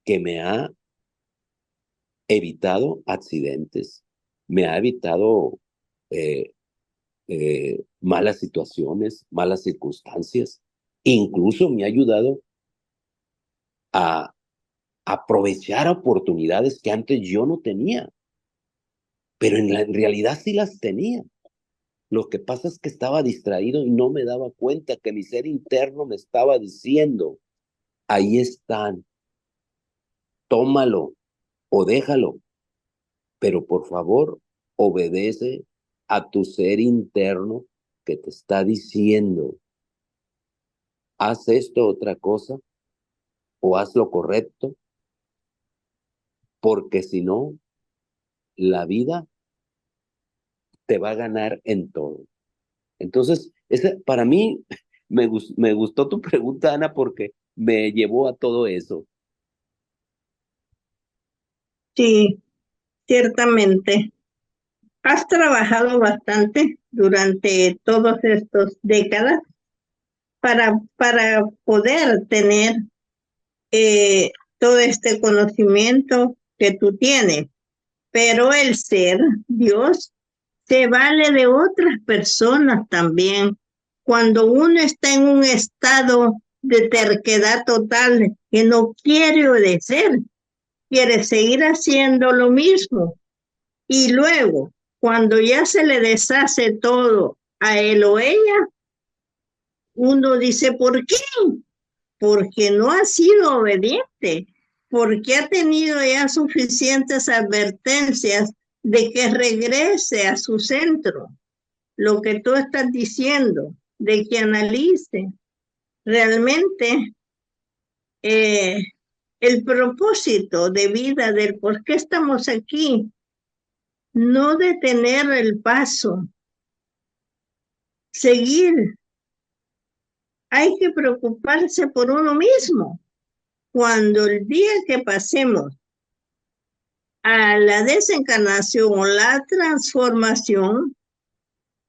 que me ha evitado accidentes, me ha evitado eh, malas situaciones, malas circunstancias, incluso me ha ayudado a aprovechar oportunidades que antes yo no tenía, pero en realidad sí las tenía. Lo que pasa es que estaba distraído y no me daba cuenta que mi ser interno me estaba diciendo, ahí están, tómalo o déjalo, pero por favor, obedece a tu ser interno que te está diciendo, haz esto otra cosa o haz lo correcto, porque si no, la vida te va a ganar en todo. Entonces, para mí me gustó tu pregunta, Ana, porque me llevó a todo eso. Sí, ciertamente. Has trabajado bastante durante todas estas décadas para poder tener todo este conocimiento que tú tienes, pero el ser Dios se vale de otras personas también. Cuando uno está en un estado de terquedad total, que no quiere obedecer, quiere seguir haciendo lo mismo. Y luego, cuando ya se le deshace todo a él o ella, uno dice, ¿por qué? Porque no ha sido obediente, porque ha tenido ya suficientes advertencias de que regrese a su centro. Lo que tú estás diciendo, de que analice realmente eh, el propósito de vida del por qué estamos aquí, no detener el paso, seguir. Hay que preocuparse por uno mismo. Cuando el día que pasemos a la desencarnación o la transformación,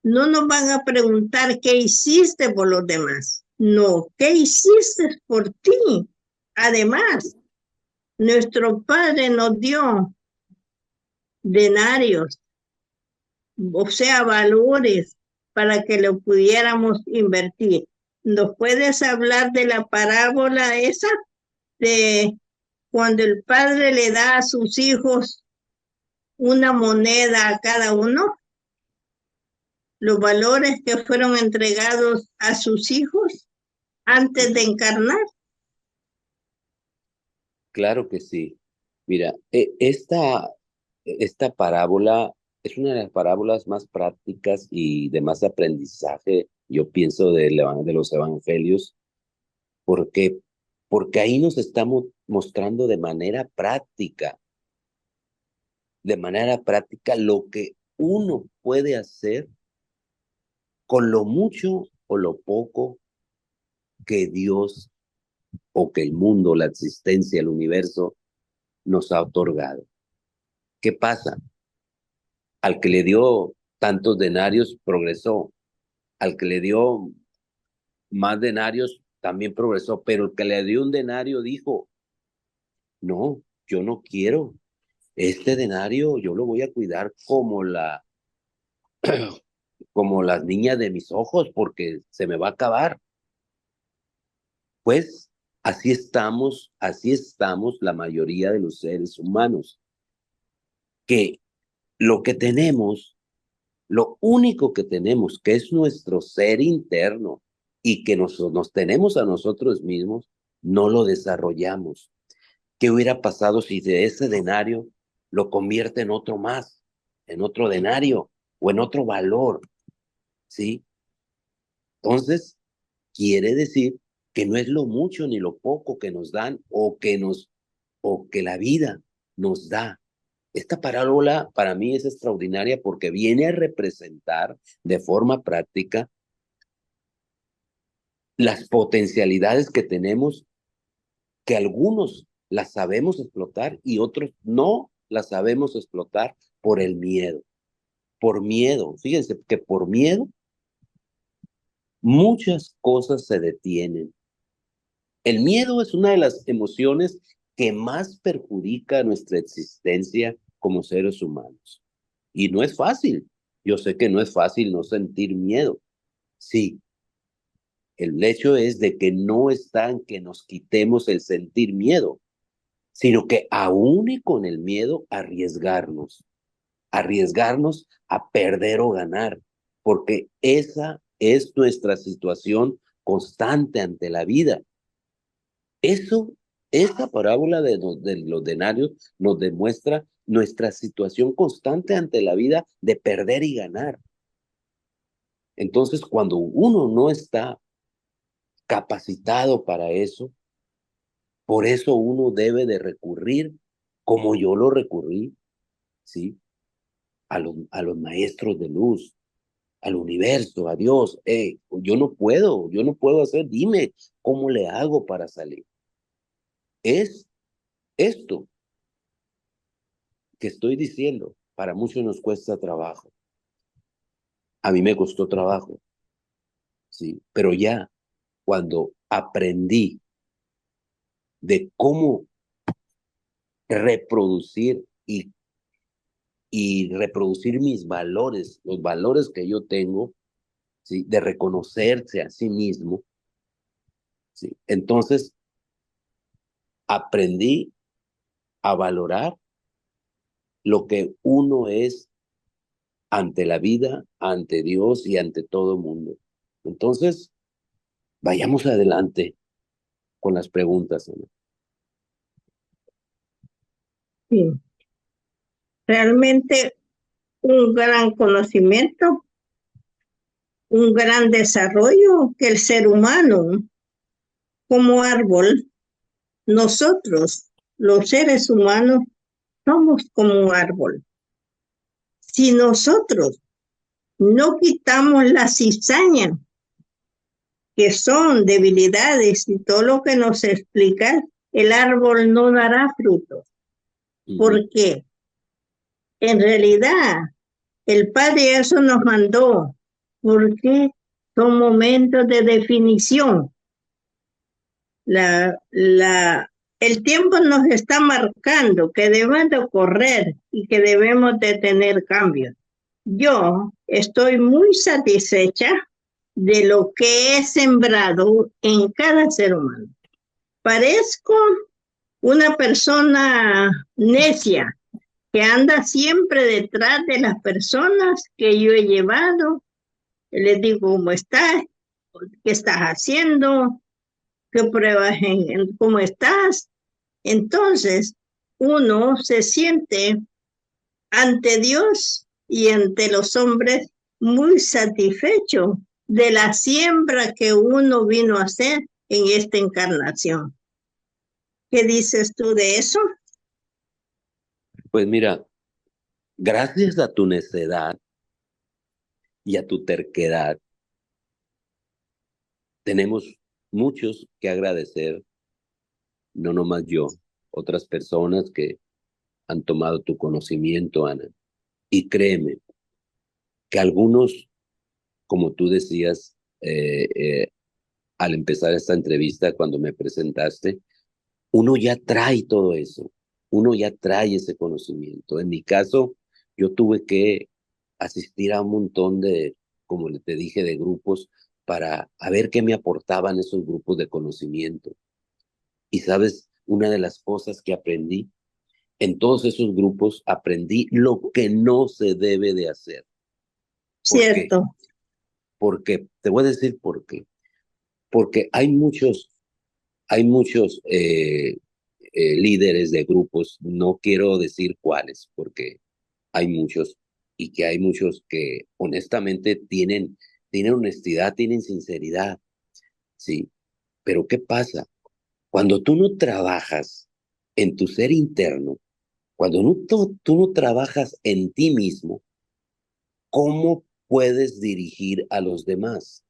no nos van a preguntar qué hiciste por los demás. No, ¿qué hiciste por ti? Además, nuestro Padre nos dio denarios, o sea, valores para que lo pudiéramos invertir. ¿Nos puedes hablar de la parábola esa de cuando el padre le da a sus hijos una moneda a cada uno? Los valores que fueron entregados a sus hijos antes de encarnar. Claro que sí. Mira, esta parábola es una de las parábolas más prácticas y de más aprendizaje, yo pienso, de los evangelios, porque, porque ahí nos estamos mostrando de manera práctica lo que uno puede hacer con lo mucho o lo poco que Dios o que el mundo, la existencia, el universo nos ha otorgado. ¿Qué pasa? Al que le dio tantos denarios, progresó. Al que le dio más denarios, también progresó. Pero el que le dio un denario dijo, no, yo no quiero. Este denario yo lo voy a cuidar como las niñas de mis ojos, porque se me va a acabar. Pues así estamos la mayoría de los seres humanos, que lo que tenemos, lo único que tenemos, que es nuestro ser interno y que nos tenemos a nosotros mismos, no lo desarrollamos. ¿Qué hubiera pasado si de ese denario lo convierte en otro más, en otro denario o en otro valor? ¿Sí? Entonces, quiere decir que no es lo mucho ni lo poco que nos dan o que la vida nos da. Esta parábola para mí es extraordinaria porque viene a representar de forma práctica las potencialidades que tenemos, que algunos las sabemos explotar y otros no las sabemos explotar por el miedo. Por miedo, fíjense que por miedo muchas cosas se detienen. El miedo es una de las emociones que más perjudica nuestra existencia como seres humanos. Y no es fácil. Yo sé que no es fácil no sentir miedo. Sí, el hecho es de que no está en que nos quitemos el sentir miedo, sino que aún y con el miedo arriesgarnos a perder o ganar, porque esa es nuestra situación constante ante la vida. Eso, esta parábola de los denarios nos demuestra nuestra situación constante ante la vida de perder y ganar. Entonces, cuando uno no está capacitado para eso, por eso uno debe de recurrir, como yo lo recurrí, ¿sí? A los maestros de luz, al universo, a Dios. Yo no puedo hacer, dime cómo le hago para salir. Es esto que estoy diciendo, para muchos nos cuesta trabajo. A mí me costó trabajo, ¿sí? Pero ya cuando aprendí de cómo reproducir y reproducir mis valores, los valores que yo tengo, ¿sí? De reconocerse a sí mismo, ¿sí? Entonces aprendí a valorar lo que uno es ante la vida, ante Dios y ante todo el mundo. Entonces, vayamos adelante con las preguntas, Ana. Sí, realmente un gran conocimiento, un gran desarrollo que el ser humano como árbol, nosotros, los seres humanos, somos como un árbol. Si nosotros no quitamos la cizaña, que son debilidades y todo lo que nos explica, el árbol no dará fruto. Porque en realidad el Padre eso nos mandó, porque son momentos de definición. El tiempo nos está marcando que debemos de correr y que debemos de tener cambios. Yo estoy muy satisfecha de lo que he sembrado en cada ser humano. Parezco una persona necia que anda siempre detrás de las personas que yo he llevado. Les digo cómo estás, qué estás haciendo, qué pruebas, cómo estás. Entonces, uno se siente ante Dios y ante los hombres muy satisfecho de la siembra que uno vino a hacer en esta encarnación. ¿Qué dices tú de eso? Pues mira, gracias a tu necedad y a tu terquedad, tenemos muchos que agradecer, no nomás yo, otras personas que han tomado tu conocimiento, Ana. Y créeme que algunos, como tú decías, al empezar esta entrevista, cuando me presentaste, uno ya trae todo eso, uno ya trae ese conocimiento. En mi caso, yo tuve que asistir a un montón de, como te dije, de grupos para a ver qué me aportaban esos grupos de conocimiento. Y sabes, una de las cosas que aprendí, en todos esos grupos aprendí lo que no se debe de hacer. ¿Por qué? Cierto. Porque, te voy a decir por qué. Porque hay muchos líderes de grupos, no quiero decir cuáles, porque hay muchos, y que hay muchos que honestamente tienen honestidad, tienen sinceridad, ¿sí? Pero ¿qué pasa? Cuando tú no trabajas en tu ser interno, cuando tú no trabajas en ti mismo, ¿cómo puedes dirigir a los demás?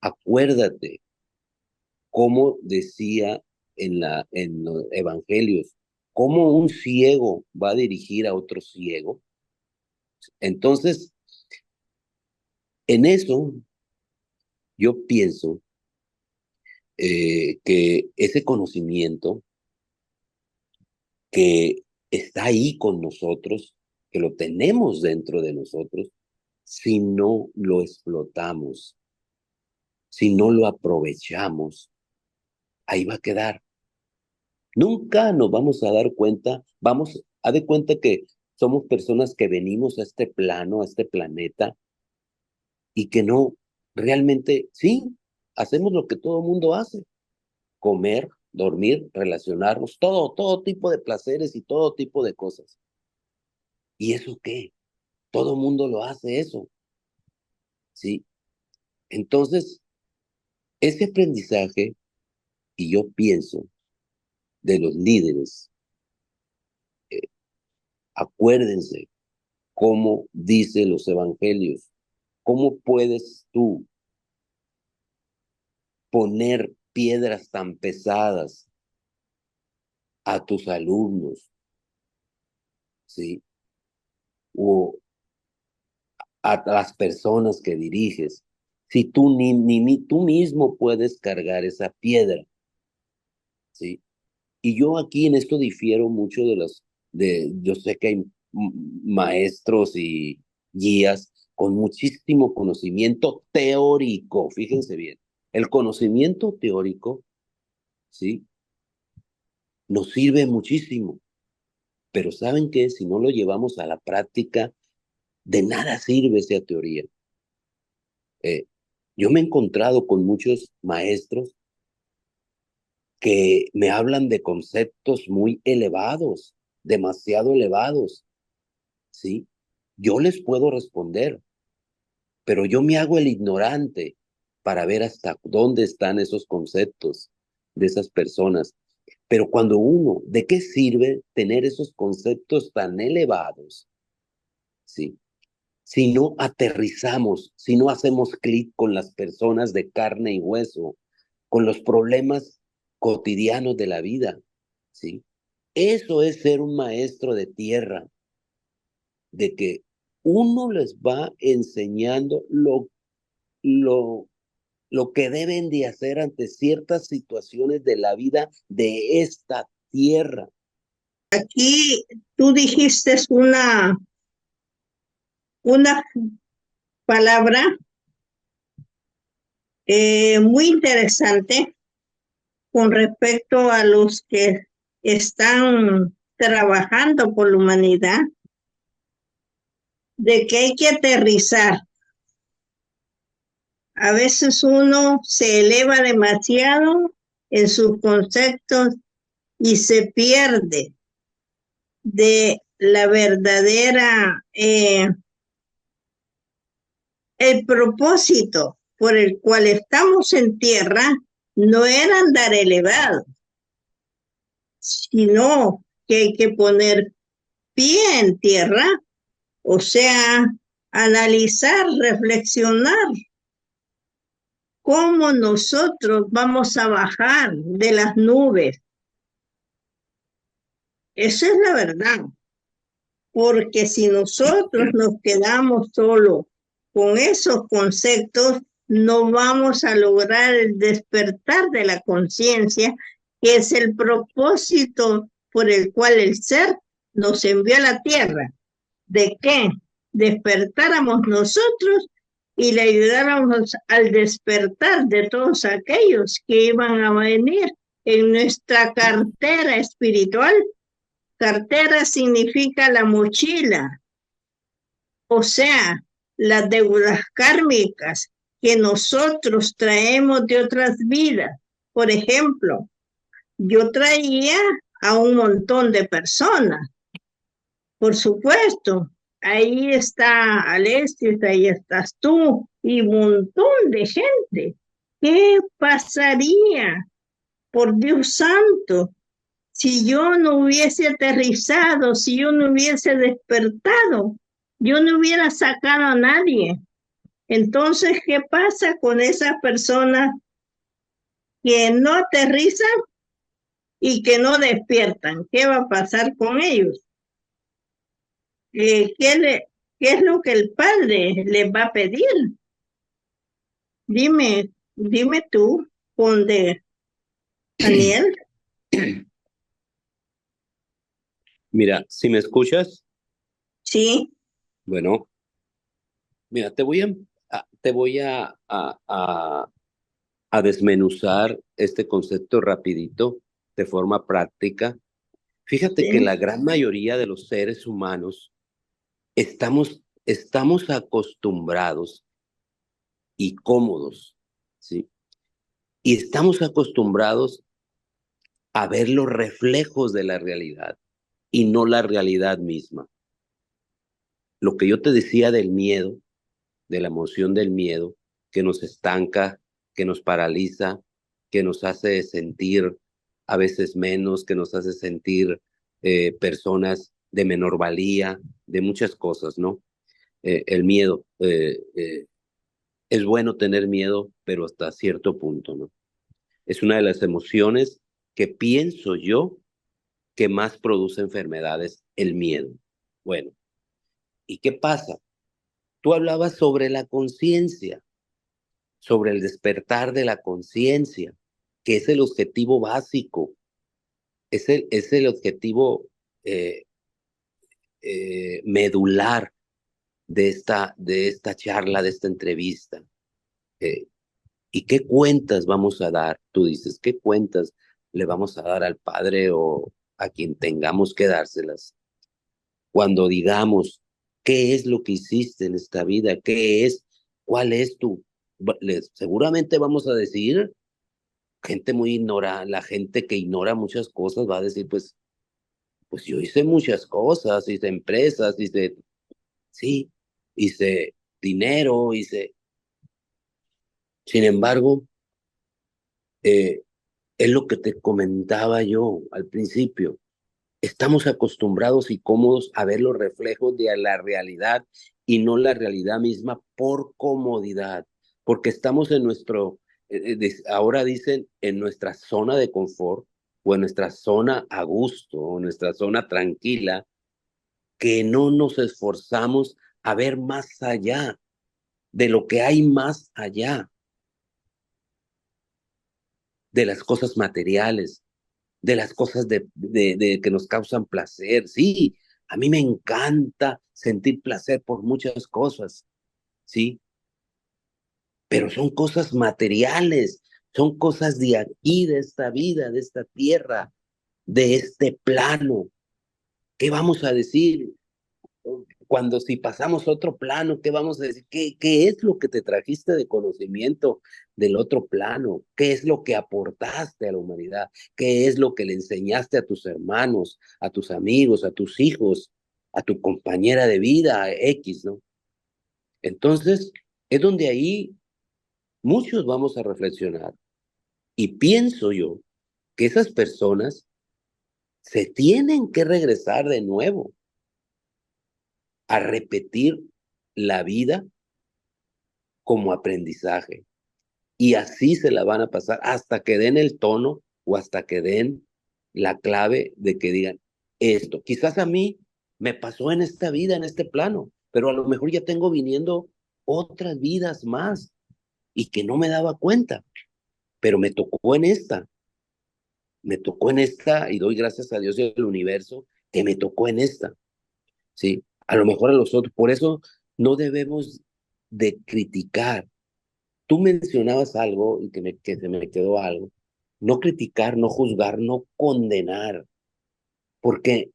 Acuérdate, como decía en los evangelios, cómo un ciego va a dirigir a otro ciego. Entonces, en eso yo pienso que ese conocimiento que está ahí con nosotros, que lo tenemos dentro de nosotros, si no lo explotamos, si no lo aprovechamos, ahí va a quedar. Nunca nos vamos a dar cuenta, a de cuenta que somos personas que venimos a este plano, a este planeta, y que no, realmente, sí, hacemos lo que todo mundo hace, comer, dormir, relacionarnos, todo tipo de placeres y todo tipo de cosas. ¿Y eso qué? Todo mundo lo hace eso, ¿sí? Entonces, ese aprendizaje, y yo pienso, de los líderes, eh, acuérdense cómo dice los evangelios, cómo puedes tú poner piedras tan pesadas a tus alumnos, ¿sí? O a las personas que diriges, si tú ni tú mismo puedes cargar esa piedra, ¿sí? Y yo aquí en esto difiero mucho yo sé que hay maestros y guías con muchísimo conocimiento teórico, fíjense bien, el conocimiento teórico, ¿sí? Nos sirve muchísimo, pero ¿saben qué? Si no lo llevamos a la práctica, de nada sirve esa teoría. Eh, yo me he encontrado con muchos maestros que me hablan de conceptos muy elevados, demasiado elevados, ¿sí? Yo les puedo responder, pero yo me hago el ignorante para ver hasta dónde están esos conceptos de esas personas. Pero cuando ¿de qué sirve tener esos conceptos tan elevados? ¿Sí? Si no aterrizamos, si no hacemos clic con las personas de carne y hueso, con los problemas cotidianos de la vida, ¿sí? Eso es ser un maestro de tierra, de que uno les va enseñando lo, lo que deben de hacer ante ciertas situaciones de la vida de esta tierra. Aquí tú dijiste una palabra muy interesante con respecto a los que están trabajando por la humanidad, de que hay que aterrizar. A veces uno se eleva demasiado en sus conceptos y se pierde de la verdadera, el propósito por el cual estamos en tierra no era andar elevado, sino que hay que poner pie en tierra, o sea, analizar, reflexionar cómo nosotros vamos a bajar de las nubes. Esa es la verdad. Porque si nosotros nos quedamos solo con esos conceptos, no vamos a lograr el despertar de la conciencia, que es el propósito por el cual el ser nos envió a la tierra. ¿De qué? Despertáramos nosotros y le ayudáramos al despertar de todos aquellos que iban a venir en nuestra cartera espiritual. Cartera significa la mochila, o sea, las deudas kármicas que nosotros traemos de otras vidas. Por ejemplo, yo traía a un montón de personas, por supuesto. Ahí está Alexis, ahí estás tú y un montón de gente. ¿Qué pasaría, por Dios santo, si yo no hubiese aterrizado, si yo no hubiese despertado? Yo no hubiera sacado a nadie. Entonces, ¿qué pasa con esas personas que no aterrizan y que no despiertan? ¿Qué va a pasar con ellos? ¿Qué es lo que el Padre les va a pedir? Dime tú, Conde Daniel. Mira, si me escuchas, Sí, bueno, mira, te voy a desmenuzar este concepto rapidito, de forma práctica. Fíjate que sí, la gran mayoría de los seres humanos estamos acostumbrados y cómodos, ¿sí? Y estamos acostumbrados a ver los reflejos de la realidad y no la realidad misma. Lo que yo te decía del miedo, de la emoción del miedo, que nos estanca, que nos paraliza, que nos hace sentir a veces menos, que nos hace sentir personas de menor valía, de muchas cosas, ¿no? El miedo, es bueno tener miedo, pero hasta cierto punto, ¿no? Es una de las emociones que pienso yo que más produce enfermedades, el miedo. Bueno, ¿y qué pasa? Tú hablabas sobre la conciencia, sobre el despertar de la conciencia, que es el objetivo básico, es el objetivo eh, medular de esta charla, de esta entrevista. Eh, ¿Y qué cuentas vamos a dar? Tú dices, ¿qué cuentas le vamos a dar al Padre o a quien tengamos que dárselas? Cuando digamos, ¿qué es lo que hiciste en esta vida? ¿Qué es? ¿Cuál es tu? Seguramente vamos a decir, gente muy ignora, la gente que ignora muchas cosas va a decir, pues yo hice muchas cosas, hice empresas, sí, hice dinero, sin embargo, eh, es lo que te comentaba yo al principio. Estamos acostumbrados y cómodos a ver los reflejos de la realidad y no la realidad misma por comodidad, porque estamos en ahora dicen, en nuestra zona de confort o en nuestra zona a gusto o en nuestra zona tranquila, que no nos esforzamos a ver más allá de lo que hay más allá de las cosas materiales, de las cosas de que nos causan placer. Sí, a mí me encanta sentir placer por muchas cosas, sí, pero son cosas materiales, son cosas de aquí, de esta vida, de esta tierra, de este plano. ¿Qué vamos a decir? Cuando si pasamos a otro plano, ¿qué vamos a decir? ¿Qué es lo que te trajiste de conocimiento del otro plano? ¿Qué es lo que aportaste a la humanidad? ¿Qué es lo que le enseñaste a tus hermanos, a tus amigos, a tus hijos, a tu compañera de vida, a X, ¿no? Entonces, es donde ahí muchos vamos a reflexionar. Y pienso yo que esas personas se tienen que regresar de nuevo a repetir la vida como aprendizaje. Y así se la van a pasar hasta que den el tono o hasta que den la clave de que digan esto. Quizás a mí me pasó en esta vida, en este plano, pero a lo mejor ya tengo viniendo otras vidas más y que no me daba cuenta, pero me tocó en esta y doy gracias a Dios y al universo que me tocó en esta, ¿sí? A lo mejor a los otros, por eso no debemos de criticar. Tú mencionabas algo y que se me quedó algo. No criticar, no juzgar, no condenar, porque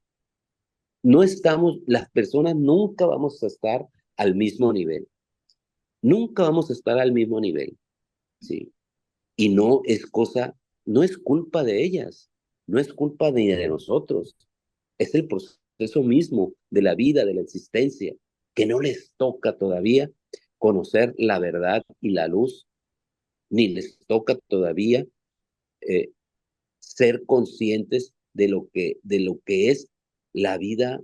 no estamos, las personas nunca vamos a estar al mismo nivel. Nunca vamos a estar al mismo nivel, ¿sí? Y no es cosa, no es culpa de ellas, no es culpa ni de nosotros. Es el proceso mismo de la vida, de la existencia, que no les toca todavía conocer la verdad y la luz, ni les toca todavía eh, ser conscientes de lo que es la vida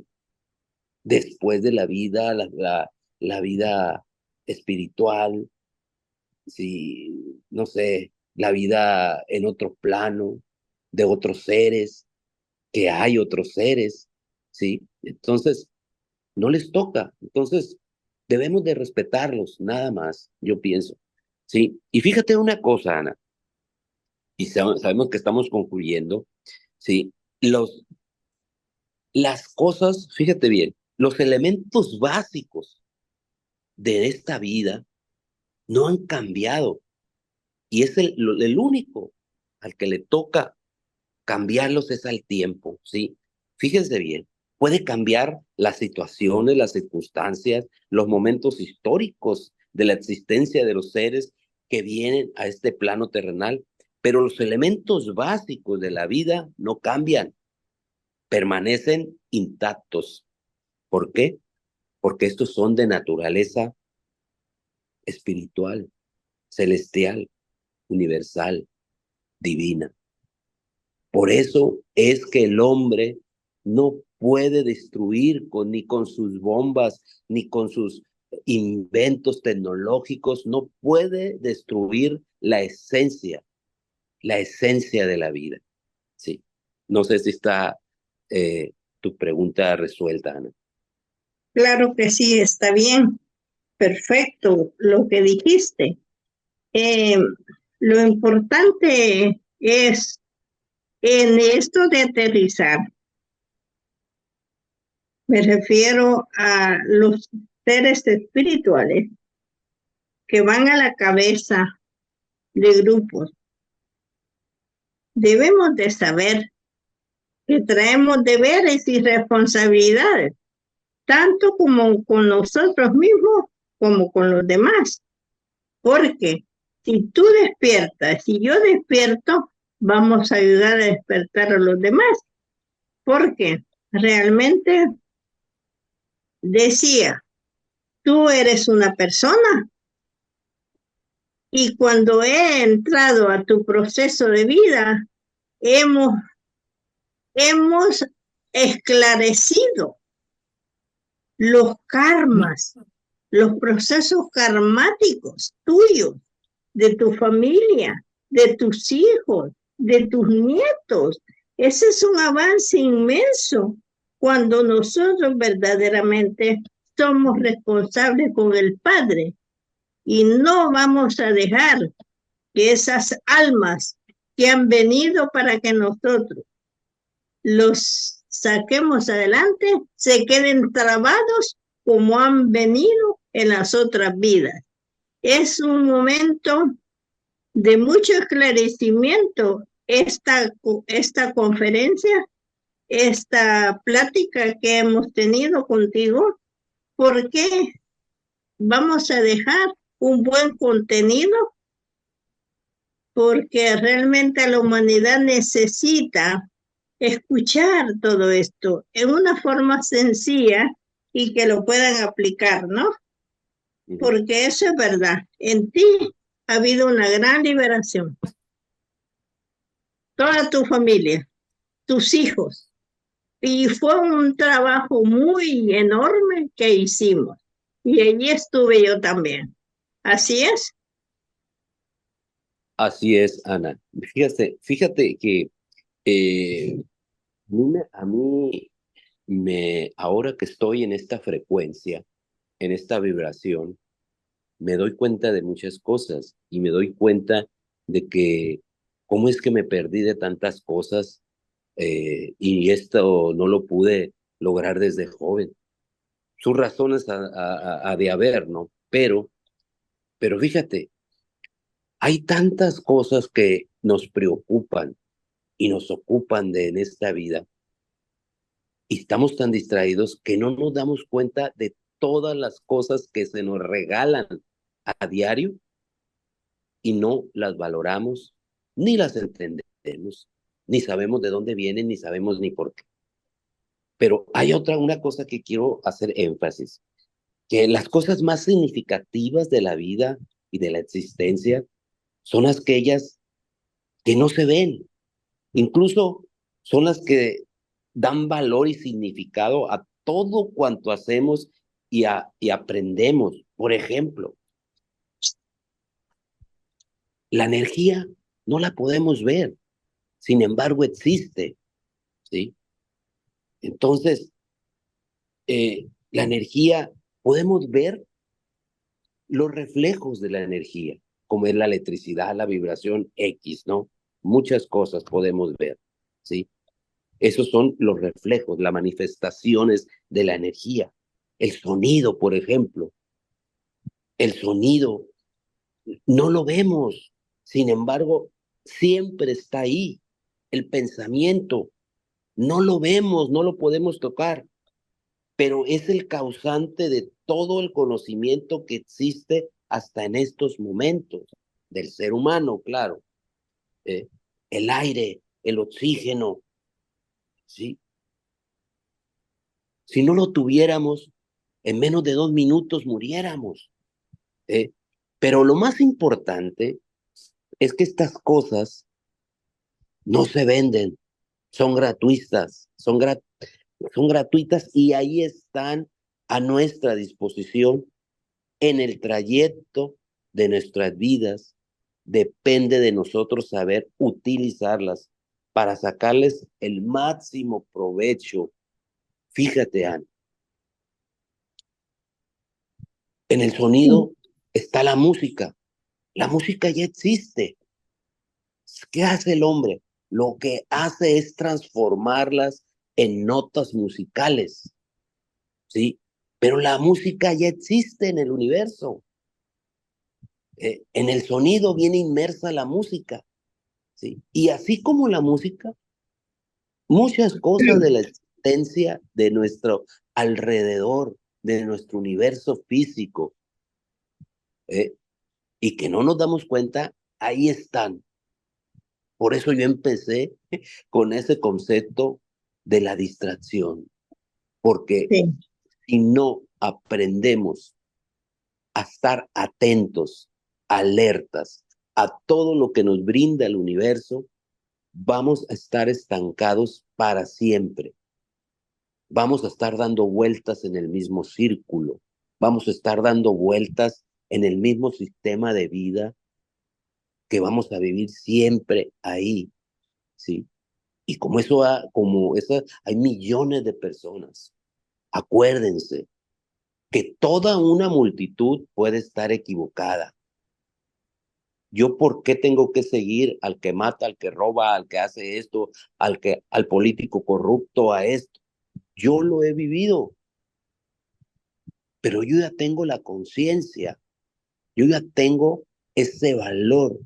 después de la vida, la vida espiritual, si, no sé, la vida en otro plano, de otros seres, que hay otros seres, ¿sí? Entonces, no les toca. Entonces, debemos de respetarlos, nada más, yo pienso, ¿sí? Y fíjate una cosa, Ana, y sabemos que estamos concluyendo, ¿sí? Las cosas, fíjate bien, los elementos básicos de esta vida no han cambiado y es el único al que le toca cambiarlos es al tiempo, ¿sí? Fíjense bien, puede cambiar las situaciones, las circunstancias, los momentos históricos de la existencia de los seres que vienen a este plano terrenal, pero los elementos básicos de la vida no cambian, permanecen intactos. ¿Por qué? Porque estos son de naturaleza espiritual, celestial, universal, divina. Por eso es que el hombre no puede destruir ni con sus bombas, ni con sus inventos tecnológicos, no puede destruir la esencia de la vida. Sí. No sé si está tu pregunta resuelta, Ana. Claro que sí, está bien, perfecto lo que dijiste. Eh, lo importante es en esto de aterrizar, me refiero a los seres espirituales que van a la cabeza de grupos. Debemos de saber que traemos deberes y responsabilidades, tanto como con nosotros mismos como con los demás. Porque si tú despiertas y yo despierto, vamos a ayudar a despertar a los demás. Porque realmente decía, tú eres una persona y cuando he entrado a tu proceso de vida, hemos, hemos esclarecido los karmas, los procesos karmáticos tuyos, de tu familia, de tus hijos, de tus nietos. Ese es un avance inmenso cuando nosotros verdaderamente somos responsables con el Padre y no vamos a dejar que esas almas que han venido para que nosotros los saquemos adelante se queden trabados como han venido en las otras vidas. Es un momento de mucho esclarecimiento esta conferencia, esta plática que hemos tenido contigo, porque vamos a dejar un buen contenido, porque realmente la humanidad necesita escuchar todo esto en una forma sencilla y que lo puedan aplicar, ¿no? Porque eso es verdad. En ti ha habido una gran liberación. Toda tu familia, tus hijos. Y fue un trabajo muy enorme que hicimos. Y allí estuve yo también. Así es. Así es, Ana. Fíjate que eh, ahora que estoy en esta frecuencia, en esta vibración, me doy cuenta de muchas cosas y me doy cuenta de que cómo es que me perdí de tantas cosas, y esto no lo pude lograr desde joven. Sus razones ha de haber, ¿no? Pero fíjate, hay tantas cosas que nos preocupan y nos ocupan en esta vida, y estamos tan distraídos que no nos damos cuenta de todas las cosas que se nos regalan a diario y no las valoramos, ni las entendemos, ni sabemos de dónde vienen, ni sabemos ni por qué. Pero hay una cosa que quiero hacer énfasis, que las cosas más significativas de la vida y de la existencia son aquellas que no se ven, incluso son las que dan valor y significado a todo cuanto hacemos y aprendemos. Por ejemplo, la energía no la podemos ver, sin embargo existe, ¿sí? Entonces, la energía, podemos ver los reflejos de la energía, como es la electricidad, la vibración X, ¿no? Muchas cosas podemos ver, ¿sí? Esos son los reflejos, las manifestaciones de la energía. El sonido, por ejemplo, el sonido no lo vemos, sin embargo, siempre está ahí. El pensamiento, no lo vemos, no lo podemos tocar, pero es el causante de todo el conocimiento que existe hasta en estos momentos del ser humano, claro. Eh, el aire, el oxígeno, ¿sí? Si no lo tuviéramos, en menos de 2 minutos muriéramos. ¿Eh? Pero lo más importante es que estas cosas no se venden, son gratuitas, son gratuitas y ahí están a nuestra disposición en el trayecto de nuestras vidas. Depende de nosotros saber utilizarlas para sacarles el máximo provecho. Fíjate, Ana, en el Sí, sonido está la música. La música ya existe. ¿Qué hace el hombre? Lo que hace es transformarlas en notas musicales, ¿sí? Pero la música ya existe en el universo. En el sonido viene inmersa la música, ¿sí? Y así como la música, muchas cosas de la existencia de nuestro alrededor, de nuestro universo físico, ¿eh? Y que no nos damos cuenta, ahí están. Por eso yo empecé con ese concepto de la distracción, porque sí, si no aprendemos a estar atentos, alertas a todo lo que nos brinda el universo, vamos a estar estancados para siempre. Vamos a estar dando vueltas en el mismo círculo. Vamos a estar dando vueltas en el mismo sistema de vida que vamos a vivir siempre ahí, ¿sí? Y hay millones de personas. Acuérdense que toda una multitud puede estar equivocada. ¿Yo por qué tengo que seguir al que mata, al que roba, al que hace esto, al político corrupto, a esto? Yo lo he vivido, pero yo ya tengo la conciencia, yo ya tengo ese valor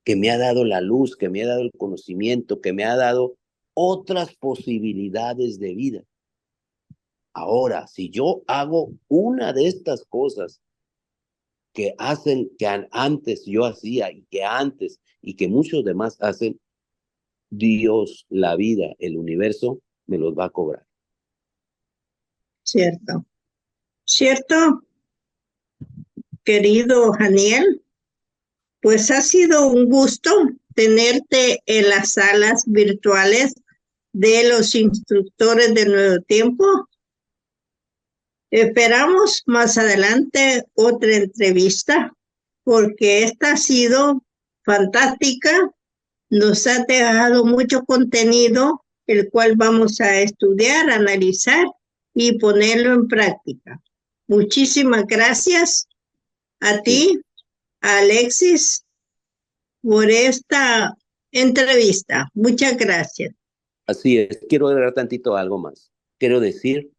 que me ha dado la luz, que me ha dado el conocimiento, que me ha dado otras posibilidades de vida. Ahora, si yo hago una de estas cosas que antes yo hacía y que muchos demás hacen, Dios, la vida, el universo, me los va a cobrar. cierto. ¿Cierto, querido Janiel? Pues ha sido un gusto tenerte en las salas virtuales de los instructores de Nuevo Tiempo. Esperamos más adelante otra entrevista porque esta ha sido fantástica. Nos ha dejado mucho contenido, el cual vamos a estudiar, analizar y ponerlo en práctica. Muchísimas gracias a Sí, ti, Alexis, por esta entrevista. Muchas gracias. así es. Quiero agregar tantito algo más. Quiero decir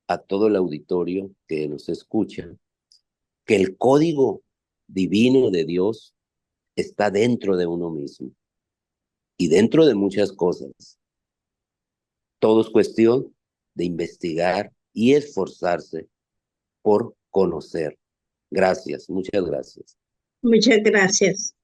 a todo el auditorio que nos escucha que el código divino de Dios está dentro de uno mismo y dentro de muchas cosas. Todo es cuestión de investigar y esforzarse por conocer. Gracias, muchas gracias. Muchas gracias.